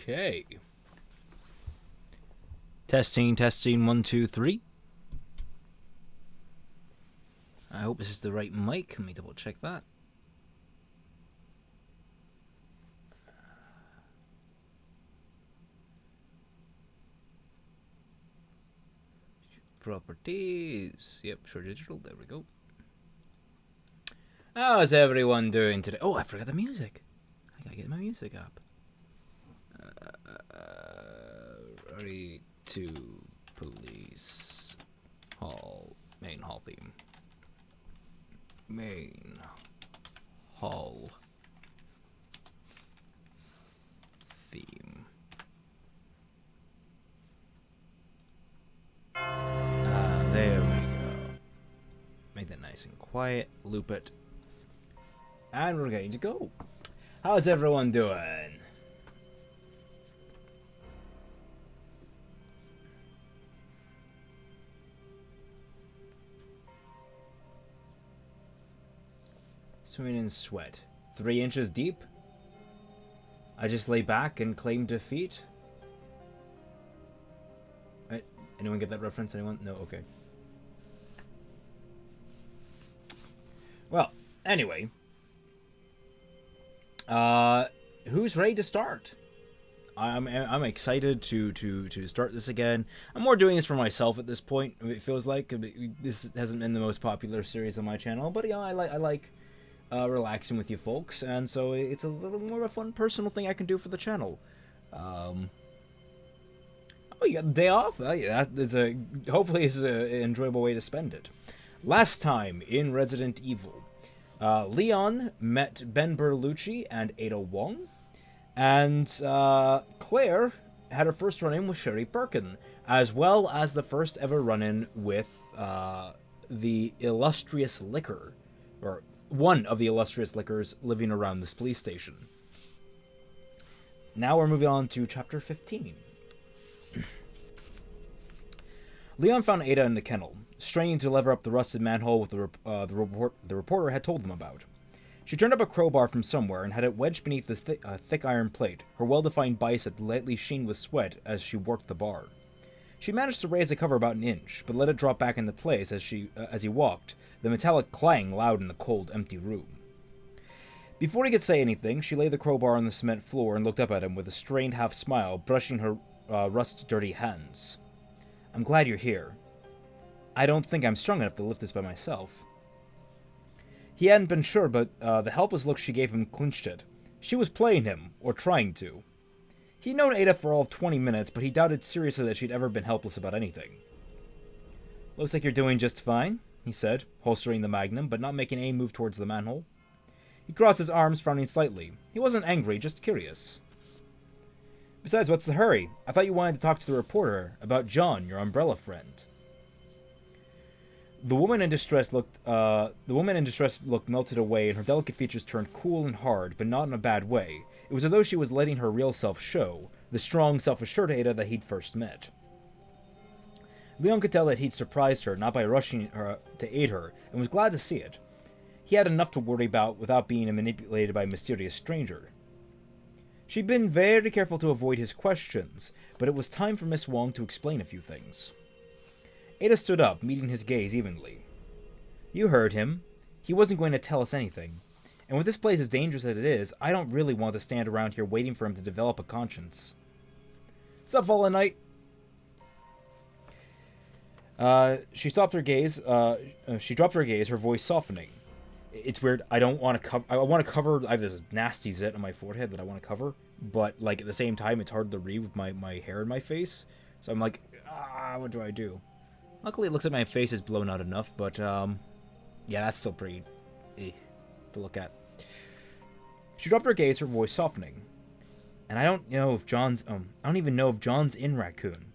Okay. Testing, 1, 2, 3. I hope this is the right mic. Let me double check that. Properties. Yep, sure digital. There we go. How's everyone doing today? Oh, I forgot the music. I gotta get my music up. Ready to police hall. Main hall theme. Main hall theme. There we go. Make that nice and quiet. Loop it. And we're going to go. How's everyone doing? Swimming in sweat. 3 inches deep? I just lay back and claim defeat? Anyone get that reference? Anyone? No? Okay. Well, anyway. Who's ready to start? I'm excited to start this again. I'm more doing this for myself at this point. It feels like this hasn't been the most popular series on my channel, but I like relaxing with you folks, and so it's a little more of a fun personal thing I can do for the channel. Oh, you got the day off? Yeah, that is hopefully it's an enjoyable way to spend it. Last time in Resident Evil, Leon met Ben Berlucci and Ada Wong, and Claire had her first run-in with Sherry Birkin, as well as the first ever run-in with the illustrious liquor, or one of the illustrious liquors living around this police station. Now we're moving on to Chapter 15. Leon found Ada in the kennel, straining to lever up the rusted manhole with the reporter had told them about. She turned up a crowbar from somewhere and had it wedged beneath this thick iron plate, her well-defined bicep lightly sheen with sweat as she worked the bar. She managed to raise the cover about an inch, but let it drop back into place as he walked, the metallic clang loud in the cold, empty room. Before he could say anything, she laid the crowbar on the cement floor and looked up at him with a strained half-smile, brushing her rust-dirty hands. "I'm glad you're here. I don't think I'm strong enough to lift this by myself." He hadn't been sure, but the helpless look she gave him clinched it. She was playing him, or trying to. He'd known Ada for all of 20 minutes, but he doubted seriously that she'd ever been helpless about anything. "Looks like you're doing just fine," he said, holstering the magnum, but not making any move towards the manhole. He crossed his arms, frowning slightly. He wasn't angry, just curious. "Besides, what's the hurry? I thought you wanted to talk to the reporter about John, your umbrella friend." The woman in distress looked melted away, and her delicate features turned cool and hard, but not in a bad way. It was as though she was letting her real self show, the strong, self-assured Ada that he'd first met. Leon could tell that he'd surprised her, not by rushing her to aid her, and was glad to see it. He had enough to worry about without being manipulated by a mysterious stranger. She'd been very careful to avoid his questions, but it was time for Miss Wong to explain a few things. Ada stood up, meeting his gaze evenly. "You heard him. He wasn't going to tell us anything. And with this place as dangerous as it is, I don't really want to stand around here waiting for him to develop a conscience." "Sup, Fallen Knight?" She dropped her gaze, her voice softening. "It's weird. I want to cover. I have this nasty zit on my forehead that I want to cover, but like at the same time, it's hard to read with my hair in my face. So I'm like, what do I do?" Luckily, it looks like my face is blown out enough, but yeah, that's still pretty to look at. She dropped her gaze, her voice softening. "And I don't know if John's. I don't even know if John's in Raccoon,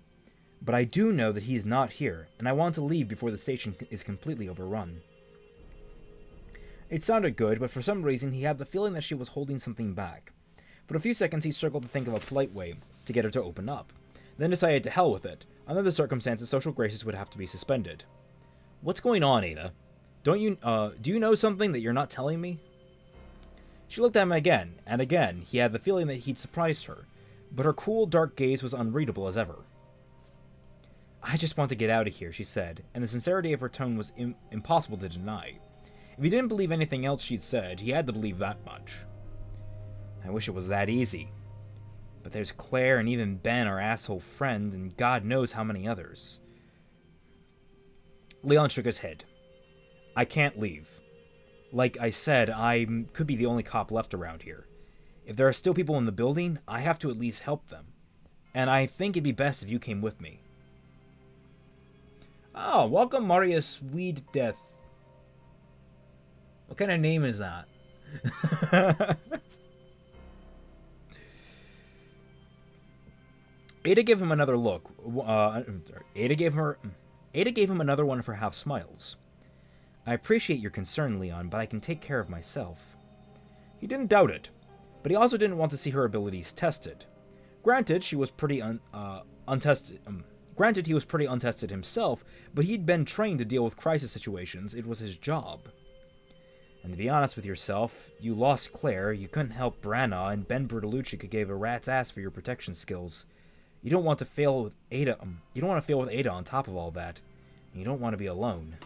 but I do know that he's not here, and I want to leave before the station is completely overrun." It sounded good, but for some reason he had the feeling that she was holding something back. For a few seconds he struggled to think of a polite way to get her to open up, then decided to hell with it. Under the circumstances, social graces would have to be suspended. "What's going on, Ada? Do you know something that you're not telling me?" She looked at him again, and again he had the feeling that he'd surprised her, but her cool, dark gaze was unreadable as ever. "I just want to get out of here," she said, and the sincerity of her tone was impossible to deny. If he didn't believe anything else she'd said, he had to believe that much. "I wish it was that easy. But there's Claire and even Ben, our asshole friend, and God knows how many others." Leon shook his head. "I can't leave. Like I said, I could be the only cop left around here. If there are still people in the building, I have to at least help them. And I think it'd be best if you came with me." "Oh, welcome Marius Weed Death. What kind of name is that?" Ada gave him another look. Ada gave him another one of her half smiles. "I appreciate your concern, Leon, but I can take care of myself." He didn't doubt it, but he also didn't want to see her abilities tested. Granted, he was pretty untested himself, but he'd been trained to deal with crisis situations. It was his job. And to be honest with yourself, you lost Claire, you couldn't help Branagh, and Ben Bertolucci could give a rat's ass for your protection skills. You don't want to fail with Ada. You don't want to fail with Ada on top of all that. And you don't want to be alone.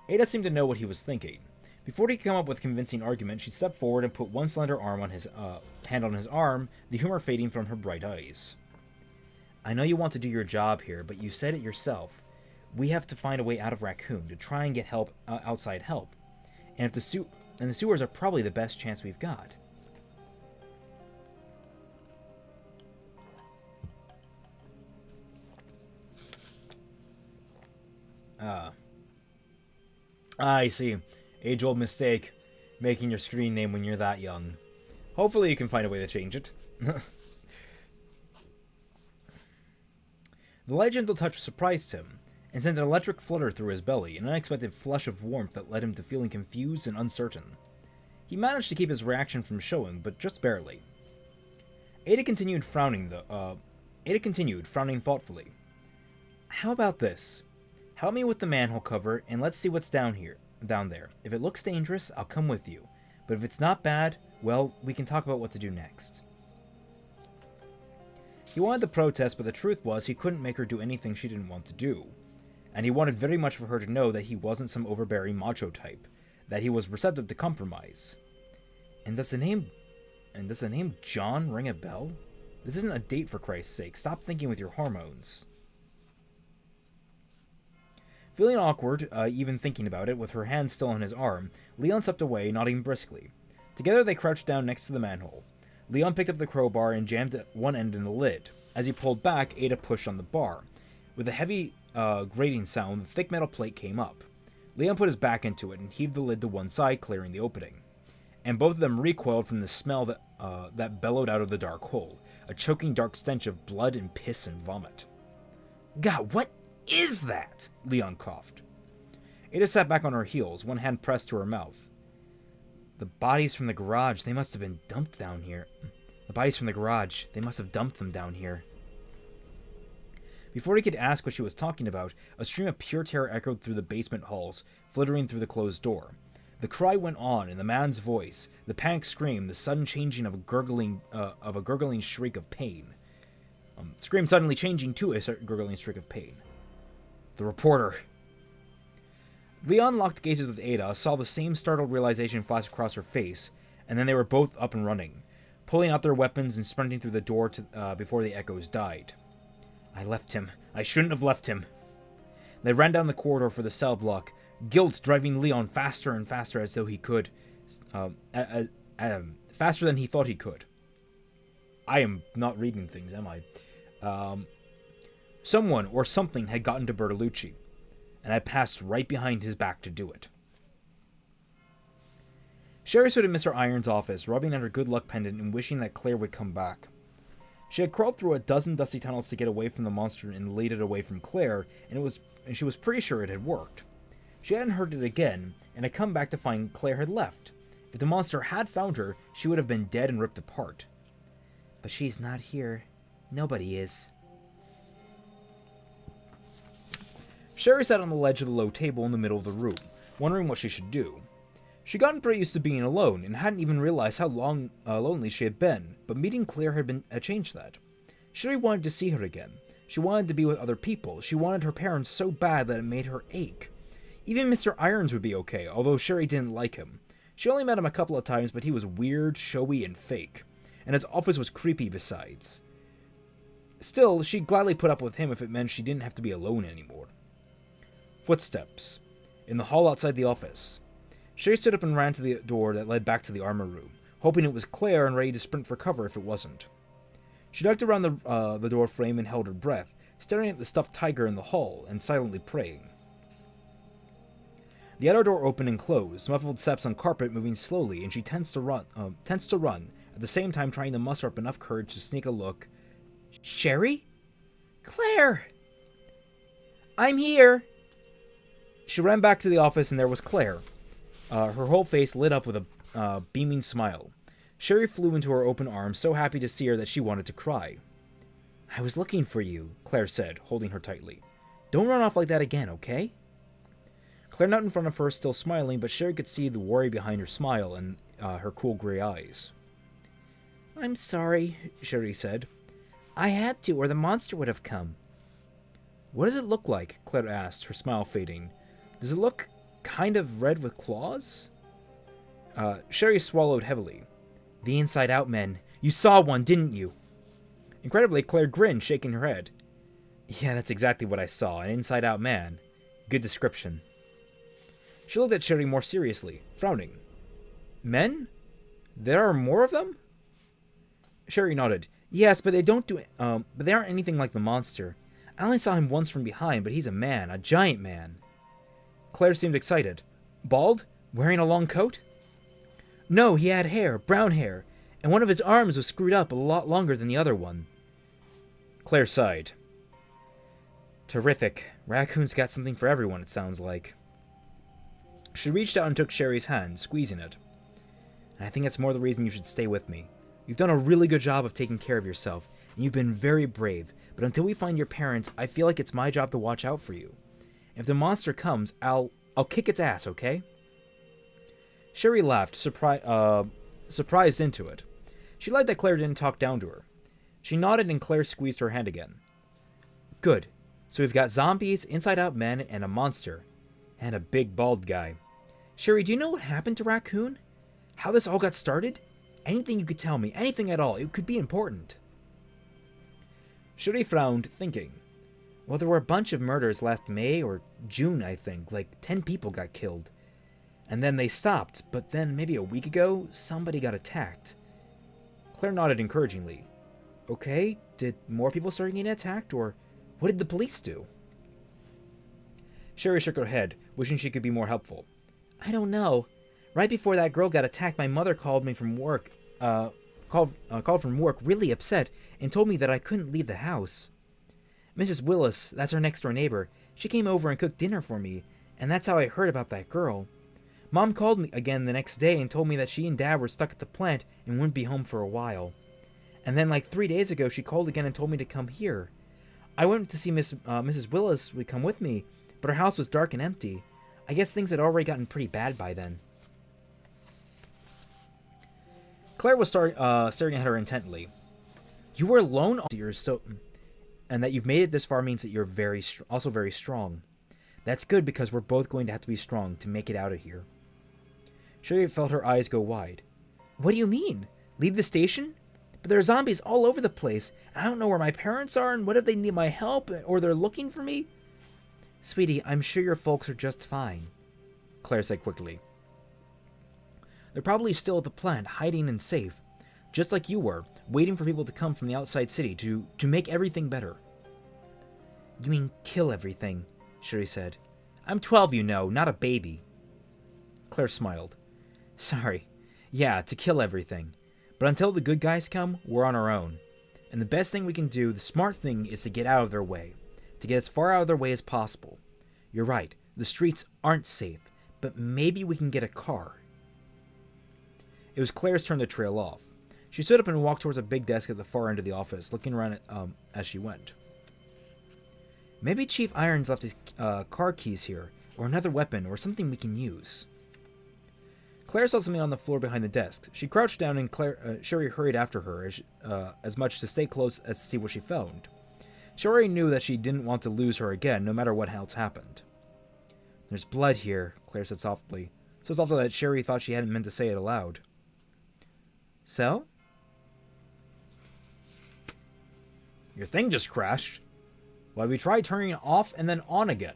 Ada seemed to know what he was thinking. Before he could come up with a convincing argument, she stepped forward and put one slender hand on his arm, the humor fading from her bright eyes. "I know you want to do your job here, but you said it yourself. We have to find a way out of Raccoon to try and get outside help. And the sewers are probably the best chance we've got." I see. Age-old mistake. Making your screen name when you're that young. Hopefully you can find a way to change it. The light gentle touch surprised him, and sent an electric flutter through his belly, an unexpected flush of warmth that led him to feeling confused and uncertain. He managed to keep his reaction from showing, but just barely. Ada continued frowning thoughtfully. "How about this? Help me with the manhole cover, and let's see what's down there. If it looks dangerous, I'll come with you. But if it's not bad, well, we can talk about what to do next." He wanted to protest, but the truth was he couldn't make her do anything she didn't want to do. And he wanted very much for her to know that he wasn't some overbearing macho type, that he was receptive to compromise. And does the name John ring a bell? This isn't a date, for Christ's sake. Stop thinking with your hormones. Feeling awkward, even thinking about it, with her hand still on his arm, Leon stepped away, nodding briskly. Together they crouched down next to the manhole. Leon picked up the crowbar and jammed one end in the lid. As he pulled back, Ada pushed on the bar. With a heavy, grating sound, the thick metal plate came up. Leon put his back into it and heaved the lid to one side, clearing the opening. And both of them recoiled from the smell that bellowed out of the dark hole, a choking dark stench of blood and piss and vomit. "God, what is that?" Leon coughed. Ada sat back on her heels, one hand pressed to her mouth. The bodies from the garage, they must have been dumped down here. The bodies from the garage, they must have dumped them down here. Before he could ask what she was talking about, a stream of pure terror echoed through the basement halls, flittering through the closed door. The cry went on in the man's voice, the panic scream, the sudden changing of a gurgling shriek of pain. Scream suddenly changing to a gurgling shriek of pain. The reporter. Leon locked gazes with Ada, saw the same startled realization flash across her face, and then they were both up and running, pulling out their weapons and sprinting through the door before the echoes died. "I left him. I shouldn't have left him." They ran down the corridor for the cell block, guilt driving Leon faster and faster as though he could, faster than he thought he could. I am not reading things, am I? Someone or something had gotten to Bertolucci, and I passed right behind his back to do it. Sherry stood in Mr. Iron's office, rubbing at her good luck pendant and wishing that Claire would come back. She had crawled through a dozen dusty tunnels to get away from the monster and laid it away from Claire, and she was pretty sure it had worked. She hadn't heard it again, and had come back to find Claire had left. If the monster had found her, she would have been dead and ripped apart. But she's not here. Nobody is. Sherry sat on the ledge of the low table in the middle of the room, wondering what she should do. She'd gotten pretty used to being alone, and hadn't even realized how lonely she had been, but meeting Claire had changed that. Sherry wanted to see her again. She wanted to be with other people. She wanted her parents so bad that it made her ache. Even Mr. Irons would be okay, although Sherry didn't like him. She only met him a couple of times, but he was weird, showy, and fake. And his office was creepy besides. Still, she'd gladly put up with him if it meant she didn't have to be alone anymore. Footsteps. In the hall outside the office. Sherry stood up and ran to the door that led back to the armor room, hoping it was Claire and ready to sprint for cover if it wasn't. She ducked around the door frame and held her breath, staring at the stuffed tiger in the hall and silently praying. The outer door opened and closed, muffled steps on carpet moving slowly, and she tensed to run, at the same time trying to muster up enough courage to sneak a look. Sherry? Claire! I'm here! She ran back to the office, and there was Claire. Her whole face lit up with a beaming smile. Sherry flew into her open arms, so happy to see her that she wanted to cry. I was looking for you, Claire said, holding her tightly. Don't run off like that again, okay? Claire not in front of her, still smiling, but Sherry could see the worry behind her smile and her cool gray eyes. I'm sorry, Sherry said. I had to, or the monster would have come. What does it look like? Claire asked, her smile fading. Does it look kind of red with claws? Sherry swallowed heavily. The inside-out men. You saw one, didn't you? Incredibly, Claire grinned, shaking her head. Yeah, that's exactly what I saw, an inside-out man. Good description. She looked at Sherry more seriously, frowning. Men? There are more of them? Sherry nodded. Yes, but they aren't anything like the monster. I only saw him once from behind, but he's a man, a giant man. Claire seemed excited. Bald? Wearing a long coat? No, he had hair, brown hair, and one of his arms was screwed up a lot longer than the other one. Claire sighed. Terrific. Raccoon's got something for everyone, it sounds like. She reached out and took Sherry's hand, squeezing it. And I think that's more the reason you should stay with me. You've done a really good job of taking care of yourself, and you've been very brave, but until we find your parents, I feel like it's my job to watch out for you. If the monster comes, I'll kick its ass, okay? Sherry laughed, surprised into it. She liked that Claire didn't talk down to her. She nodded and Claire squeezed her hand again. Good. So we've got zombies, inside-out men, and a monster. And a big bald guy. Sherry, do you know what happened to Raccoon? How this all got started? Anything you could tell me, anything at all, it could be important. Sherry frowned, thinking. Well, there were a bunch of murders last May or June, I think. Like 10 people got killed. And then they stopped, but then maybe a week ago, somebody got attacked. Claire nodded encouragingly. Okay, did more people start getting attacked, or what did the police do? Sherry shook her head, wishing she could be more helpful. I don't know. Right before that girl got attacked, my mother called me from work, called from work really upset, and told me that I couldn't leave the house. Mrs. Willis, that's our next-door neighbor, she came over and cooked dinner for me, and that's how I heard about that girl. Mom called me again the next day and told me that she and Dad were stuck at the plant and wouldn't be home for a while. And then like 3 days ago, she called again and told me to come here. I went to see Mrs. Willis would come with me, but her house was dark and empty. I guess things had already gotten pretty bad by then. Claire was staring at her intently. You were alone all years, and that you've made it this far means that you're also very strong. That's good because we're both going to have to be strong to make it out of here. Sherry felt her eyes go wide. What do you mean? Leave the station? But there are zombies all over the place, and I don't know where my parents are, and what if they need my help, or they're looking for me? Sweetie, I'm sure your folks are just fine, Claire said quickly. They're probably still at the plant, hiding and safe, just like you were, waiting for people to come from the outside city to make everything better. You mean kill everything, Sherry said. I'm 12, you know, not a baby. Claire smiled. Sorry. Yeah, to kill everything. But until the good guys come, we're on our own. And the best thing we can do, the smart thing, is to get out of their way. To get as far out of their way as possible. You're right, the streets aren't safe, but maybe we can get a car. It was Claire's turn to trail off. She stood up and walked towards a big desk at the far end of the office, looking around as she went. Maybe Chief Irons left his car keys here, or another weapon, or something we can use. Claire saw something on the floor behind the desk. She crouched down and Sherry hurried after her, as much to stay close as to see what she found. Sherry knew that she didn't want to lose her again, no matter what else happened. "There's blood here," Claire said softly, so softly that Sherry thought she hadn't meant to say it aloud. "So?" "Your thing just crashed. Why, we tried turning it off and then on again."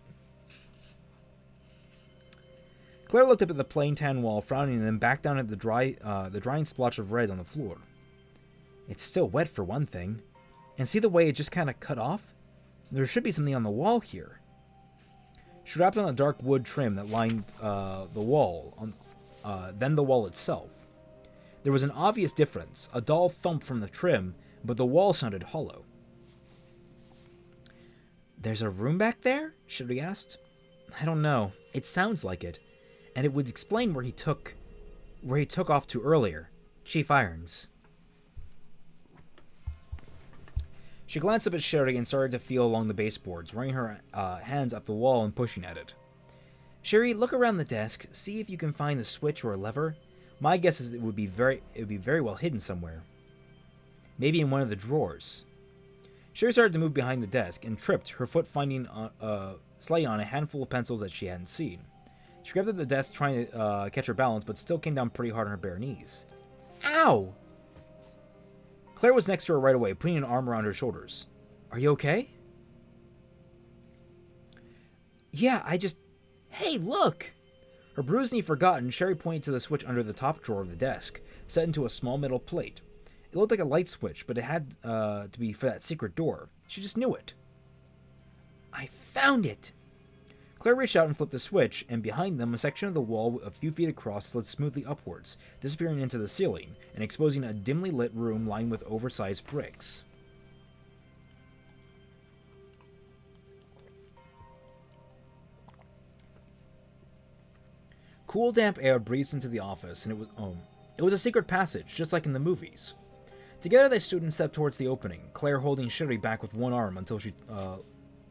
Claire looked up at the plain tan wall, frowning, and then back down at the drying splotch of red on the floor. "It's still wet for one thing. And see the way it just kind of cut off? There should be something on the wall here." She rapped on a dark wood trim that lined the wall, then the wall itself. There was an obvious difference, a dull thump from the trim, but the wall sounded hollow. "There's a room back there?" Sherry asked. "I don't know. It sounds like it. And it would explain where he took off to earlier. Chief Irons." She glanced up at Sherry and started to feel along the baseboards, running her hands up the wall and pushing at it. "Sherry, look around the desk. See if you can find the switch or a lever. My guess is it would be very well hidden somewhere. Maybe in one of the drawers." Sherry started to move behind the desk and tripped, her foot finding slightly on a handful of pencils that she hadn't seen. She grabbed at the desk, trying to catch her balance, but still came down pretty hard on her bare knees. "Ow!" Claire was next to her right away, putting an arm around her shoulders. "Are you okay?" "Yeah, Hey, look!" Her bruised knee forgotten, Sherry pointed to the switch under the top drawer of the desk, set into a small metal plate. It looked like a light switch, but it had to be for that secret door. She just knew it. "I found it!" Claire reached out and flipped the switch, and behind them, a section of the wall a few feet across slid smoothly upwards, disappearing into the ceiling, and exposing a dimly lit room lined with oversized bricks. Cool, damp air breezed into the office, and it was a secret passage, just like in the movies. Together they stood and stepped towards the opening, Claire holding Sherry back with one arm until she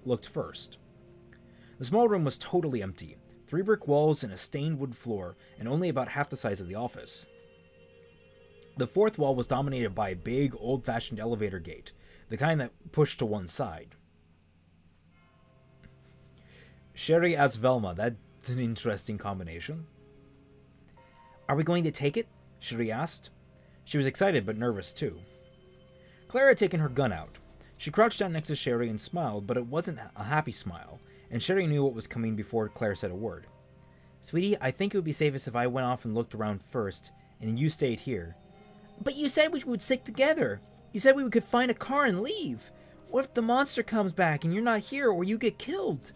looked first. The small room was totally empty. 3 brick walls and a stained wood floor, and only about half the size of the office. The 4th wall was dominated by a big, old-fashioned elevator gate, the kind that pushed to one side. Sherry asked Velma, "That's an interesting combination." "Are we going to take it?" Sherry asked. She was excited but nervous too. Claire had taken her gun out. She crouched down next to Sherry and smiled, but it wasn't a happy smile, and Sherry knew what was coming before Claire said a word. "Sweetie, I think it would be safest if I went off and looked around first, and you stayed here." "But you said we would stick together. You said we could find a car and leave. What if the monster comes back and you're not here, or you get killed?"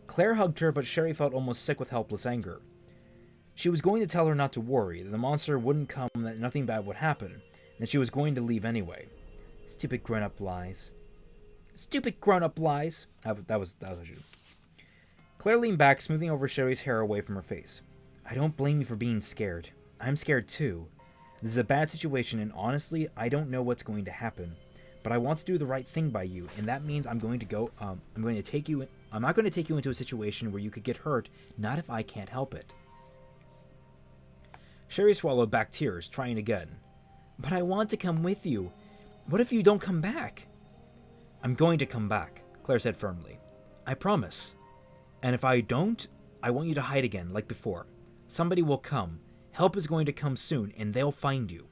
Claire hugged her, but Sherry felt almost sick with helpless anger. She was going to tell her not to worry, that the monster wouldn't come, that nothing bad would happen, and that she was going to leave anyway. Stupid grown-up lies. Stupid grown-up lies. That was what she did. Claire leaned back, smoothing over Sherry's hair away from her face. "I don't blame you for being scared. I'm scared too. This is a bad situation, and honestly, I don't know what's going to happen. But I want to do the right thing by you, and that means I'm not going to take you into a situation where you could get hurt, not if I can't help it." Sherry swallowed back tears, trying again. "But I want to come with you. What if you don't come back?" "I'm going to come back," Claire said firmly. "I promise. And if I don't, I want you to hide again, like before. Somebody will come. Help is going to come soon, and they'll find you."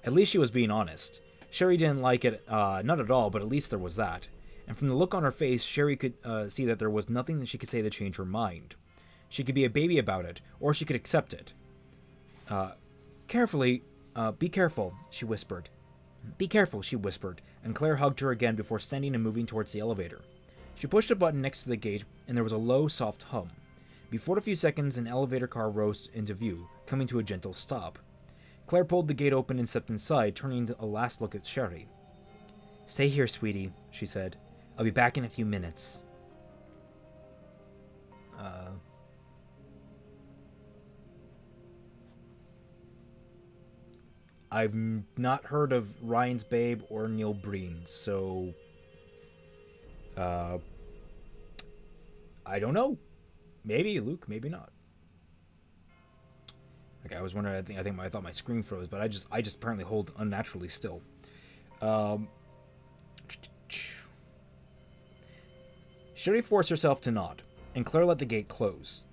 At least she was being honest. Sherry didn't like it, not at all, but at least there was that. And from the look on her face, Sherry could see that there was nothing that she could say to change her mind. She could be a baby about it, or she could accept it. Be careful, she whispered. "Be careful," she whispered, and Claire hugged her again before standing and moving towards the elevator. She pushed a button next to the gate, and there was a low, soft hum. Before a few seconds, an elevator car rose into view, coming to a gentle stop. Claire pulled the gate open and stepped inside, turning a last look at Sherry. "Stay here, sweetie," she said. "I'll be back in a few minutes." I've not heard of Ryan's Babe or Neil Breen, so I don't know. Maybe, Luke, maybe not. Okay, I was wondering. I thought my screen froze, but I just apparently hold unnaturally still. Um, Sherry forced herself to nod, and Claire let the gate close.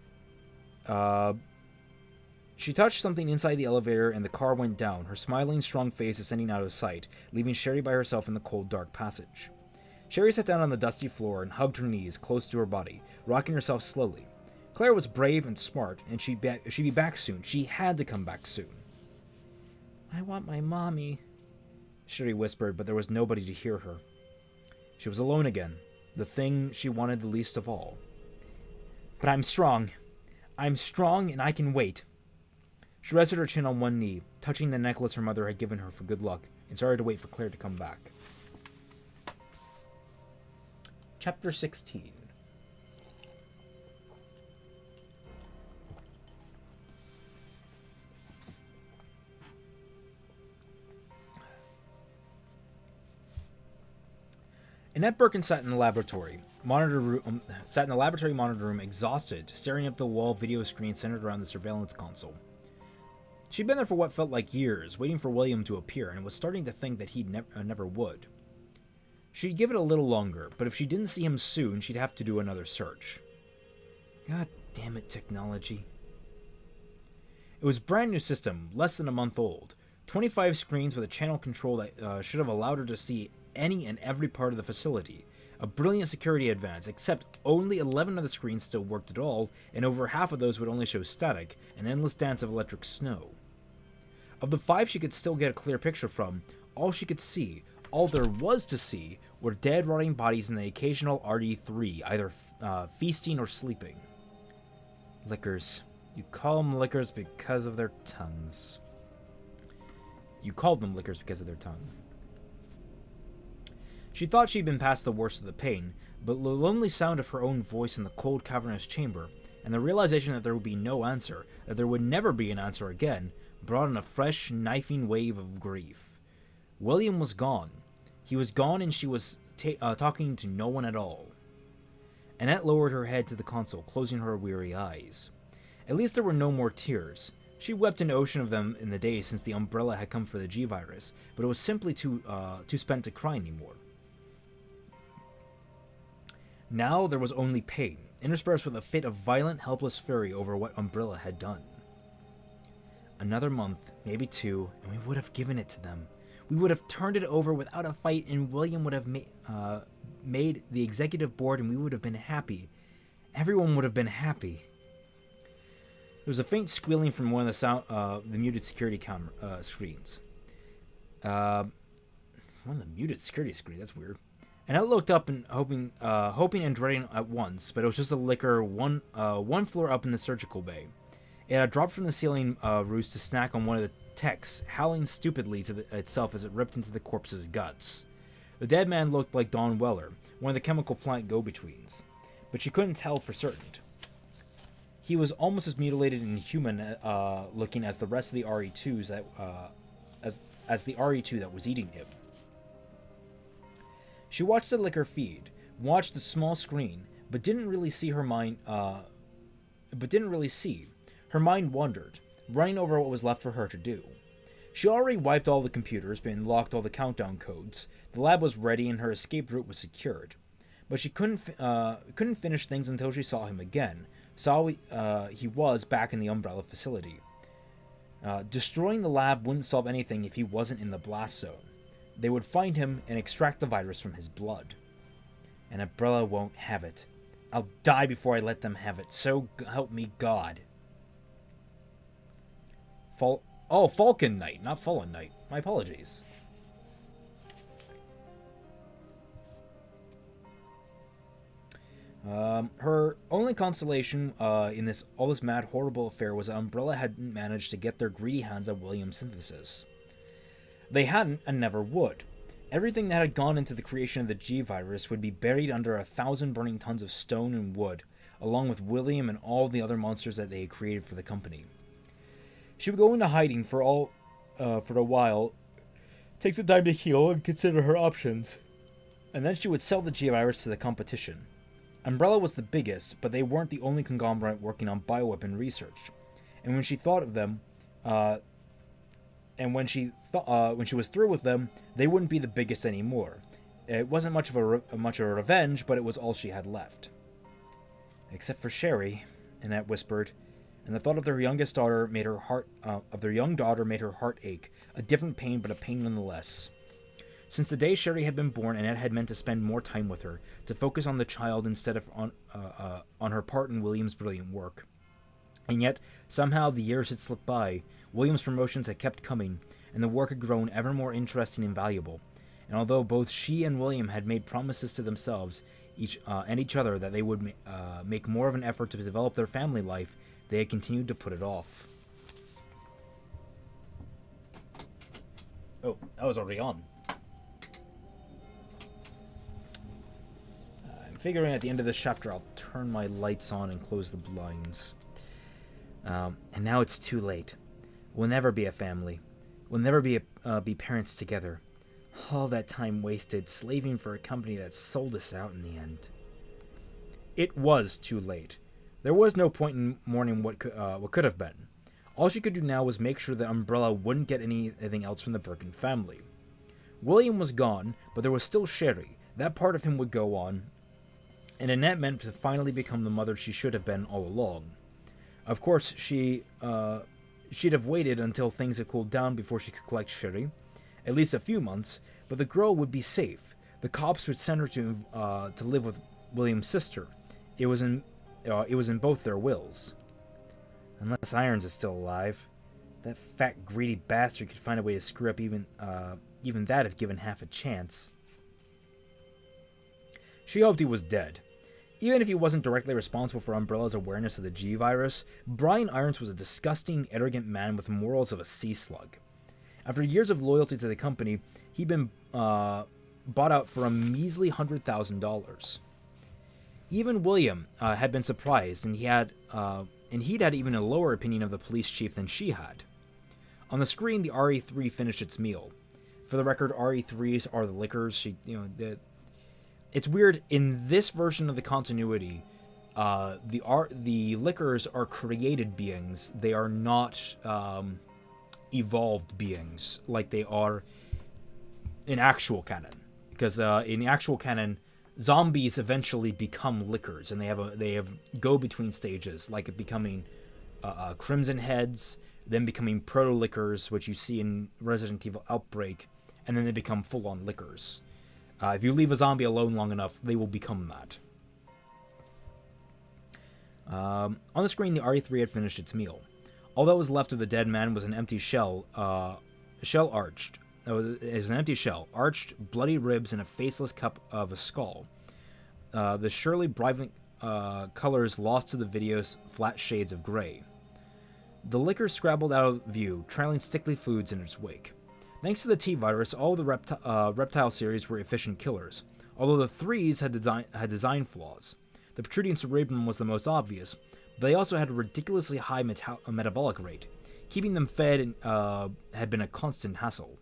She touched something inside the elevator, and the car went down, her smiling, strong face ascending out of sight, leaving Sherry by herself in the cold, dark passage. Sherry sat down on the dusty floor and hugged her knees close to her body, rocking herself slowly. Claire was brave and smart, and she'd be back soon. She had to come back soon. "I want my mommy," Sherry whispered, but there was nobody to hear her. She was alone again, the thing she wanted the least of all. "But I'm strong. I'm strong, and I can wait." She rested her chin on one knee, touching the necklace her mother had given her for good luck, and started to wait for Claire to come back. Chapter 16. Annette Birkin sat in the laboratory monitor room, exhausted, staring up the wall video screen centered around the surveillance console. She'd been there for what felt like years, waiting for William to appear, and was starting to think that he never would. She'd give it a little longer, but if she didn't see him soon, she'd have to do another search. God damn it, technology. It was a brand new system, less than a month old. 25 screens with a channel control that should have allowed her to see any and every part of the facility. A brilliant security advance, except only 11 of the screens still worked at all, and over half of those would only show static, an endless dance of electric snow. Of the 5 she could still get a clear picture from, all she could see, all there was to see, were dead, rotting bodies and the occasional RD3, either feasting or sleeping. Lickers. You call them lickers because of their tongues. You called them lickers because of their tongue. She thought she'd been past the worst of the pain, but the lonely sound of her own voice in the cold, cavernous chamber, and the realization that there would be no answer, that there would never be an answer again, brought on a fresh, knifing wave of grief. William was gone. He was gone, and she was talking to no one at all. Annette lowered her head to the console, closing her weary eyes. At least there were no more tears. She wept an ocean of them in the days since the umbrella had come for the G-virus, but it was simply too spent to cry anymore. Now there was only pain, interspersed with a fit of violent, helpless fury over what Umbrella had done. Another month, maybe 2, and we would have given it to them. We would have turned it over without a fight, and William would have made the executive board, and we would have been happy. Everyone would have been happy. There was a faint squealing from one of the muted security screens. One of the muted security screens, that's weird. And I looked up and hoping and dreading at once, but it was just a licker one floor up in the surgical bay. It had dropped from the ceiling roost to snack on one of the techs, howling stupidly to itself as it ripped into the corpse's guts. The dead man looked like Don Weller, one of the chemical plant go-betweens, but she couldn't tell for certain. He was almost as mutilated and human looking as the rest of the RE2s that as the RE2 that was eating him. She watched the liquor feed, watched the small screen, but didn't really see. Her mind wandered, running over what was left for her to do. She already wiped all the computers, but unlocked all the countdown codes. The lab was ready, and her escape route was secured. But she couldn't finish things until she saw him again. He was back in the Umbrella facility. Destroying the lab wouldn't solve anything if he wasn't in the blast zone. They would find him and extract the virus from his blood. And Umbrella won't have it. I'll die before I let them have it, so help me God. Falcon Knight, not Fallen Knight. My apologies. Her only consolation in all this mad, horrible affair was that Umbrella hadn't managed to get their greedy hands on William's synthesis. They hadn't and never would. Everything that had gone into the creation of the G-virus would be buried under 1,000 burning tons of stone and wood, along with William and all the other monsters that they had created for the company. She would go into hiding for a while, take some time to heal and consider her options, and then she would sell the G-virus to the competition. Umbrella was the biggest, but they weren't the only conglomerate working on bioweapon research, and when she thought of them, Uh, and when she was through with them, they wouldn't be the biggest anymore. It wasn't much of a revenge, but it was all she had left. Except for Sherry, Annette whispered, and the thought of their young daughter made her heart ache, a different pain, but a pain nonetheless. Since the day Sherry had been born, Annette had meant to spend more time with her, to focus on the child instead of on her part in William's brilliant work. And yet, somehow the years had slipped by, William's promotions had kept coming, and the work had grown ever more interesting and valuable. And although both she and William had made promises to themselves each other that they would make more of an effort to develop their family life, they had continued to put it off. Oh, that was already on. I'm figuring at the end of this chapter I'll turn my lights on and close the blinds. And now it's too late. We'll never be a family. We'll never be parents together. All that time wasted slaving for a company that sold us out in the end. It was too late. There was no point in mourning what could have been. All she could do now was make sure that Umbrella wouldn't get anything else from the Birkin family. William was gone, but there was still Sherry. That part of him would go on, and Annette meant to finally become the mother she should have been all along. Of course, she'd have waited until things had cooled down before she could collect Sherry, at least a few months, but the girl would be safe. The cops would send her to live with William's sister. It was in both their wills. Unless Irons is still alive. That fat, greedy bastard could find a way to screw up even that if given half a chance. She hoped he was dead. Even if he wasn't directly responsible for Umbrella's awareness of the G virus, Brian Irons was a disgusting, arrogant man with morals of a sea slug. After years of loyalty to the company, he'd been bought out for a measly $100,000. Even William had been surprised, and he'd had even a lower opinion of the police chief than she had. On the screen, the RE3 finished its meal. For the record, RE3s are the liquors. It's weird, in this version of the continuity, the liquors are created beings. They are not evolved beings like they are in actual canon. Because in the actual canon, zombies eventually become liquors, and they have go-between stages, like it becoming Crimson Heads, then becoming proto-liquors, which you see in Resident Evil Outbreak, and then they become full-on liquors. If you leave a zombie alone long enough, they will become that. On the screen, the RE3 had finished its meal. All that was left of the dead man was an empty shell, arched, bloody ribs, and a faceless cup of a skull. The surely bright colors lost to the video's flat shades of gray. The liquor scrabbled out of view, trailing stickly foods in its wake. Thanks to the T-Virus, all the reptile series were efficient killers, although the threes had design flaws. The protruding cerebrum was the most obvious, but they also had a ridiculously high metabolic rate. Keeping them fed had been a constant hassle.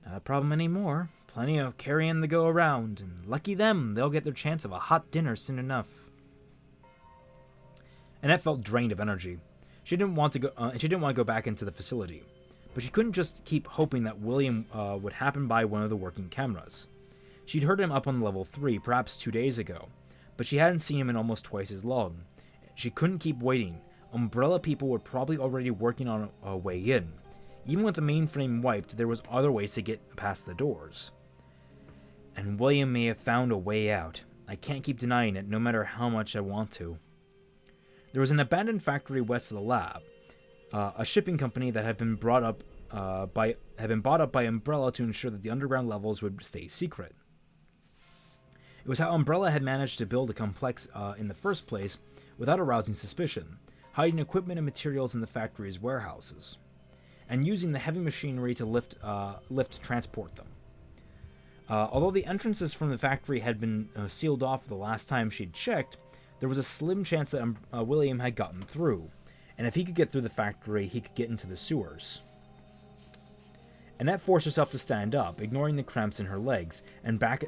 Not a problem anymore. Plenty of carrion to go around, and lucky them, they'll get their chance of a hot dinner soon enough. Annette felt drained of energy. She didn't want to go back into the facility, but she couldn't just keep hoping that William would happen by one of the working cameras. She'd heard him up on level 3, perhaps 2 days ago, but she hadn't seen him in almost twice as long. She couldn't keep waiting. Umbrella people were probably already working on a way in. Even with the mainframe wiped, there was other ways to get past the doors. And William may have found a way out. I can't keep denying it, no matter how much I want to. There was an abandoned factory west of the lab, a shipping company that had been bought up by Umbrella to ensure that the underground levels would stay secret. It was how Umbrella had managed to build a complex in the first place without arousing suspicion, hiding equipment and materials in the factory's warehouses, and using the heavy machinery to lift transport them. Although the entrances from the factory had been sealed off the last time she'd checked, there was a slim chance that William had gotten through, and if he could get through the factory, he could get into the sewers. Annette forced herself to stand up, ignoring the cramps in her legs and back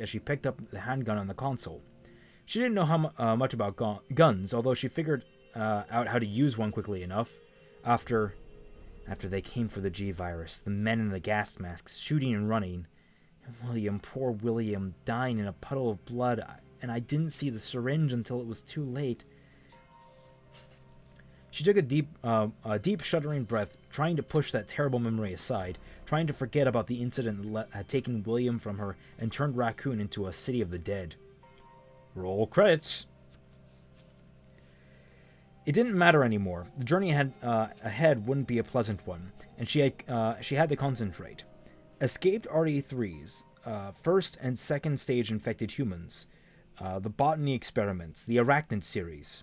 as she picked up the handgun on the console. She didn't know how much about guns, although she figured out how to use one quickly enough. After they came for the G virus, the men in the gas masks shooting and running, and William, poor William, dying in a puddle of blood, and I didn't see the syringe until it was too late. She took a deep shuddering breath, trying to push that terrible memory aside, trying to forget about the incident that had taken William from her and turned Raccoon into a city of the dead. Roll credits. It didn't matter anymore. The journey ahead wouldn't be a pleasant one, and she had to concentrate. Escaped RE3s, first and second stage infected humans, the botany experiments, the arachnid series.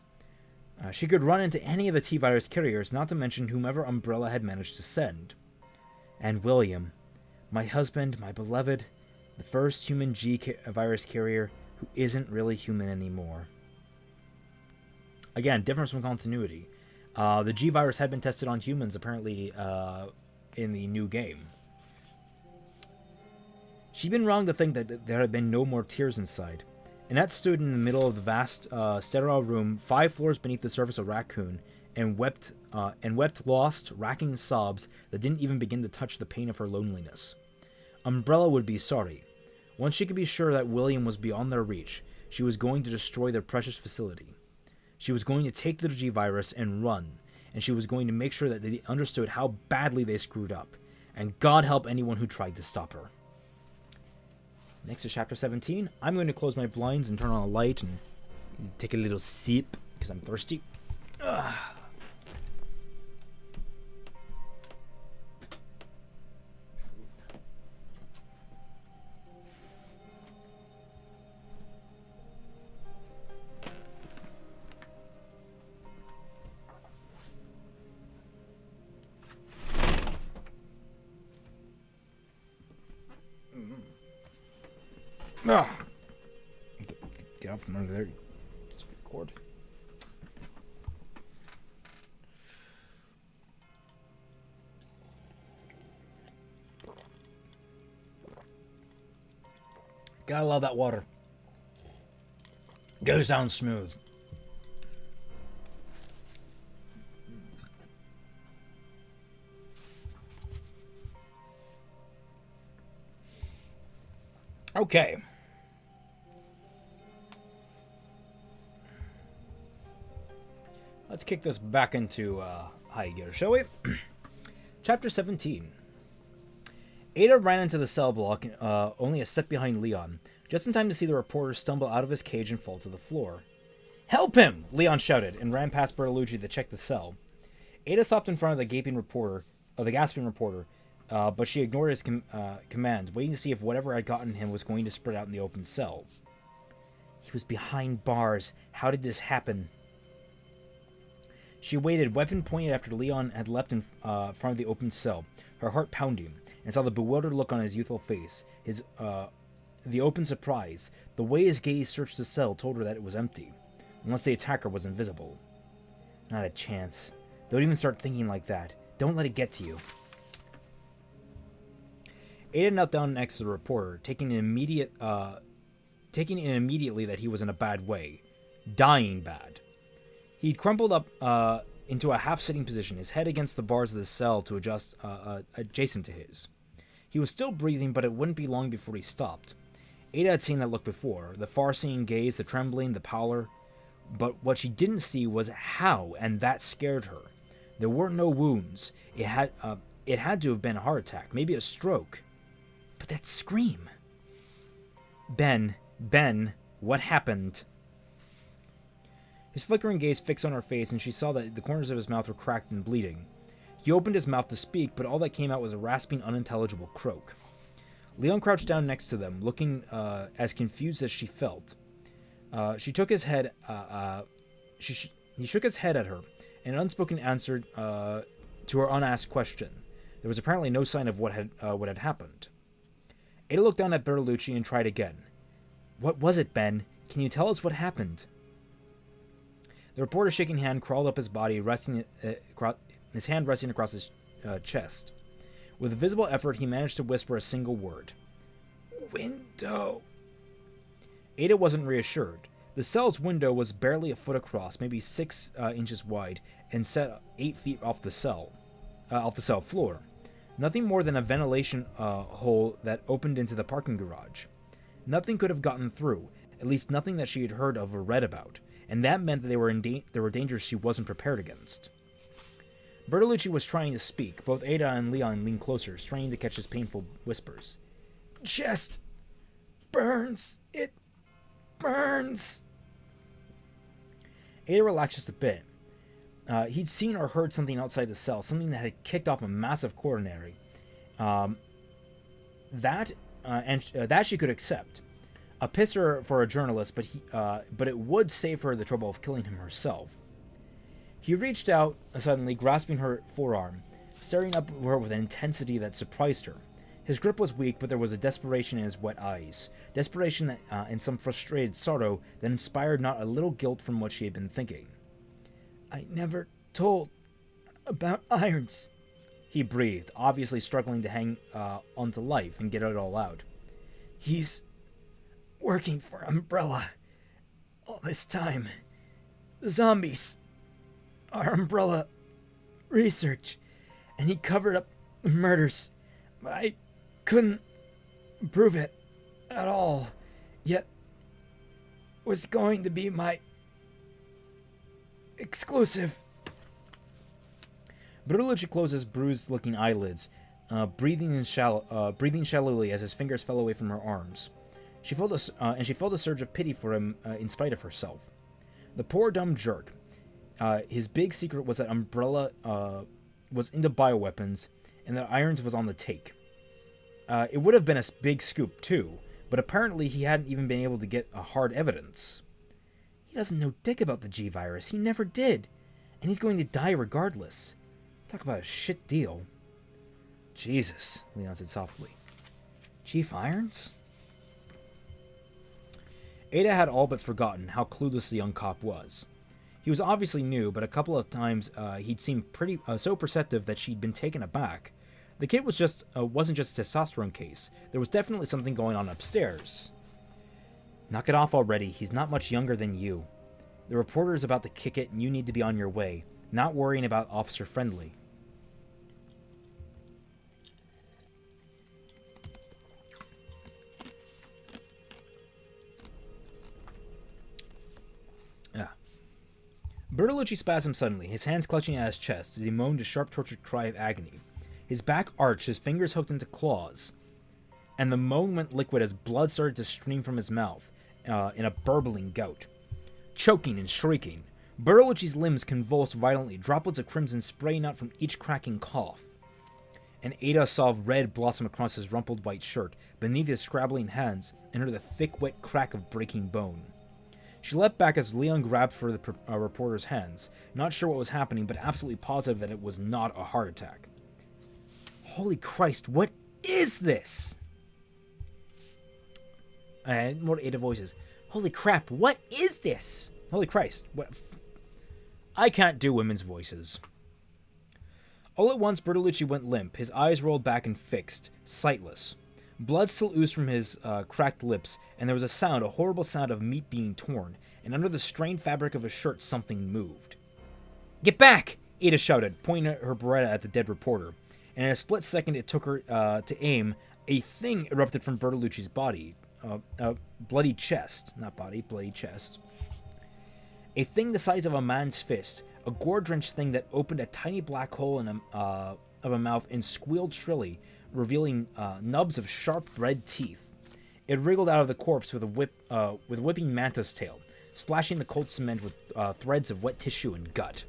She could run into any of the T-virus carriers, not to mention whomever Umbrella had managed to send. And William, my husband, my beloved, the first human G-virus carrier who isn't really human anymore. Again, difference from continuity. The G-virus had been tested on humans, apparently, in the new game. She'd been wrong to think that there had been no more tears inside. Annette stood in the middle of the vast, sterile room, 5 floors beneath the surface of Raccoon, and wept lost, racking sobs that didn't even begin to touch the pain of her loneliness. Umbrella would be sorry. Once she could be sure that William was beyond their reach, she was going to destroy their precious facility. She was going to take the G-virus and run, and she was going to make sure that they understood how badly they screwed up, and God help anyone who tried to stop her. Next is Chapter 17. I'm going to close my blinds and turn on a light and take a little sip, because I'm thirsty. Ugh. Get out from under there. Just record. Gotta love that water. Goes down smooth. Okay. Let's kick this back into high gear, shall we? Chapter 17. Ada ran into the cell block, only a step behind Leon, just in time to see the reporter stumble out of his cage and fall to the floor. "Help him!" Leon shouted, and ran past Bertolucci to check the cell. Ada stopped in front of the gasping reporter, but she ignored his command, waiting to see if whatever had gotten him was going to spread out in the open cell. He was behind bars. How did this happen? She waited, weapon pointed after Leon had leapt in front of the open cell, her heart pounding, and saw the bewildered look on his youthful face, the open surprise. The way his gaze searched the cell told her that it was empty, unless the attacker was invisible. Not a chance. Don't even start thinking like that. Don't let it get to you. Ada knelt down next to the reporter, taking in immediately that he was in a bad way. Dying bad. He'd crumpled up into a half-sitting position, his head against the bars of the cell to adjust adjacent to his. He was still breathing, but it wouldn't be long before he stopped. Ada had seen that look before, the far-seeing gaze, the trembling, the pallor. But what she didn't see was how, and that scared her. There were no wounds. It had to have been a heart attack, maybe a stroke. But that scream! Ben, what happened? His flickering gaze fixed on her face, and she saw that the corners of his mouth were cracked and bleeding. He opened his mouth to speak, but all that came out was a rasping, unintelligible croak. Leon crouched down next to them, looking as confused as she felt. He shook his head at her, in an unspoken answer to her unasked question. There was apparently no sign of what had happened. Ada looked down at Bertolucci and tried again. "What was it, Ben? Can you tell us what happened?" The reporter's shaking hand crawled up his body, his hand resting across his chest. With visible effort, he managed to whisper a single word. "Window." Ada wasn't reassured, The cell's window was barely a foot across, maybe 6 inches wide, and set 8 feet off the cell floor. Nothing more than a ventilation hole that opened into the parking garage. Nothing could have gotten through, at least nothing that she had heard of or read about, and that meant that there were dangers she wasn't prepared against. Bertolucci was trying to speak. Both Ada and Leon leaned closer, straining to catch his painful whispers. "Chest burns. It burns." Ada relaxed just a bit. He'd seen or heard something outside the cell, something that had kicked off a massive coronary. That she could accept. A pisser for a journalist, but it would save her the trouble of killing him herself. He reached out, suddenly grasping her forearm, staring up at her with an intensity that surprised her. His grip was weak, but there was a desperation in his wet eyes. Desperation that, and some frustrated sorrow that inspired not a little guilt from what she had been thinking. "I never told about Irons," he breathed, obviously struggling to hang onto life and get it all out. "He's working for Umbrella all this time. The zombies are Umbrella research, and he covered up the murders, but I couldn't prove it at all, yet was going to be my exclusive." Bertolucci closed his bruised-looking eyelids, breathing shallowly as his fingers fell away from her arms. She felt a surge of pity for him in spite of herself. The poor dumb jerk. His big secret was that Umbrella was into bioweapons, and that Irons was on the take. It would have been a big scoop, too, but apparently he hadn't even been able to get hard evidence. "He doesn't know dick about the G-virus. He never did. And he's going to die regardless. Talk about a shit deal." "Jesus," Leon said softly. "Chief Irons?" Ada had all but forgotten how clueless the young cop was. He was obviously new, but a couple of times he'd seemed so perceptive that she'd been taken aback. The kid wasn't just a testosterone case. There was definitely something going on upstairs. "Knock it off already. He's not much younger than you. The reporter's about to kick it, and you need to be on your way, not worrying about Officer Friendly." Bertolucci spasmed suddenly, his hands clutching at his chest as he moaned a sharp, tortured cry of agony. His back arched, his fingers hooked into claws, and the moan went liquid as blood started to stream from his mouth in a burbling gout. Choking and shrieking, Bertolucci's limbs convulsed violently, droplets of crimson spraying out from each cracking cough. And Ada saw red blossom across his rumpled white shirt, beneath his scrabbling hands, and heard the thick, wet crack of breaking bone. She leapt back as Leon grabbed for the reporter's hands, not sure what was happening, but absolutely positive that it was not a heart attack. "Holy Christ, what is this?" More Ada voices. "Holy crap, what is this? Holy Christ, what?" I can't do women's voices. All at once, Bertolucci went limp, his eyes rolled back and fixed, sightless. Blood still oozed from his cracked lips, and there was a horrible sound of meat being torn, and under the strained fabric of his shirt something moved. "Get back!" Ada shouted, pointing her Beretta at the dead reporter, and in a split second it took her to aim. A thing erupted from Bertolucci's body. Bloody chest. Not body, bloody chest. A thing the size of a man's fist, a gore-drenched thing that opened a tiny black hole of a mouth and squealed shrilly, revealing nubs of sharp red teeth. It wriggled out of the corpse with a whipping mantis tail, splashing the cold cement with threads of wet tissue and gut.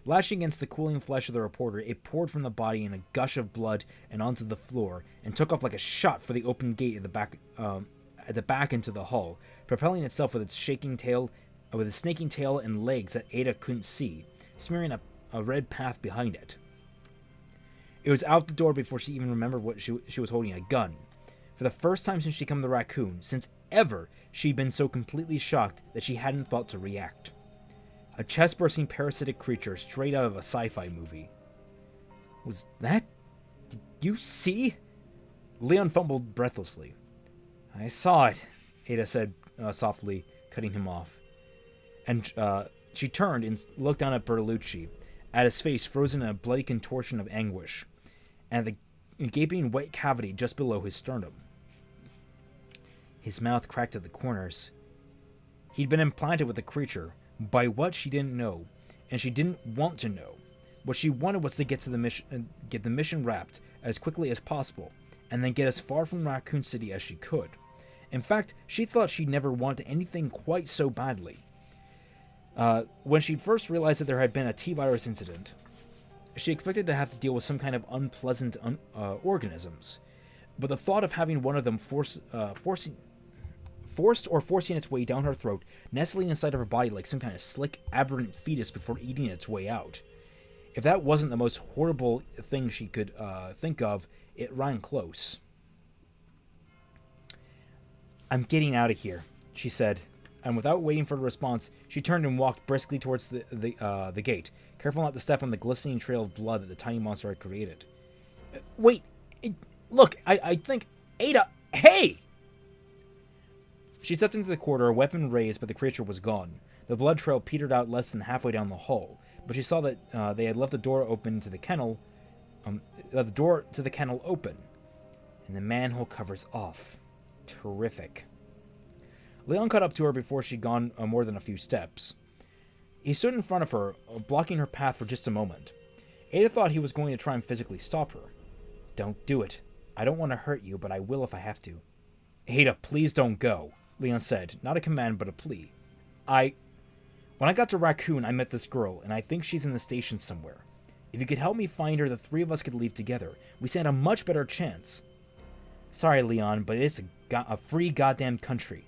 Lashing against the cooling flesh of the reporter, it poured from the body in a gush of blood and onto the floor, and took off like a shot for the open gate at the back into the hall, propelling itself with its snaking tail and legs that Ada couldn't see, smearing a red path behind it. It was out the door before she even remembered what she was holding a gun. For the first time since she'd come the raccoon, since ever, she'd been so completely shocked that she hadn't thought to react. A chest-bursting parasitic creature straight out of a sci-fi movie. "Was that... Did you see?" Leon fumbled breathlessly. "I saw it," Ada said softly, cutting him off. And she turned and looked down at Bertolucci, at his face frozen in a bloody contortion of anguish, and the gaping white cavity just below his sternum. His mouth cracked at the corners. He'd been implanted with the creature, by what she didn't know, and she didn't want to know. What she wanted was to get the mission wrapped as quickly as possible, and then get as far from Raccoon City as she could. In fact, she thought she'd never want anything quite so badly. When she first realized that there had been a T-virus incident, she expected to have to deal with some kind of unpleasant organisms, but the thought of having one of them forced or forcing its way down her throat, nestling inside of her body like some kind of slick, aberrant fetus before eating its way out. If that wasn't the most horrible thing she could think of, it ran close. "I'm getting out of here," she said, and without waiting for a response, she turned and walked briskly towards the gate, careful not to step on the glistening trail of blood that the tiny monster had created. "Wait, look, I think... Ada, hey!" She stepped into the corridor, weapon raised, but the creature was gone. The blood trail petered out less than halfway down the hall, but she saw that they had left the door open to the kennel. The door to the kennel open, and the manhole covers off. Terrific. Leon caught up to her before she'd gone more than a few steps. He stood in front of her, blocking her path for just a moment. Ada thought he was going to try and physically stop her. "Don't do it. I don't want to hurt you, but I will if I have to." "Ada, please don't go," Leon said, not a command but a plea. When I got to Raccoon, I met this girl, and I think she's in the station somewhere. If you could help me find her, the three of us could leave together. We stand a much better chance." "Sorry, Leon, but it's a free goddamn country.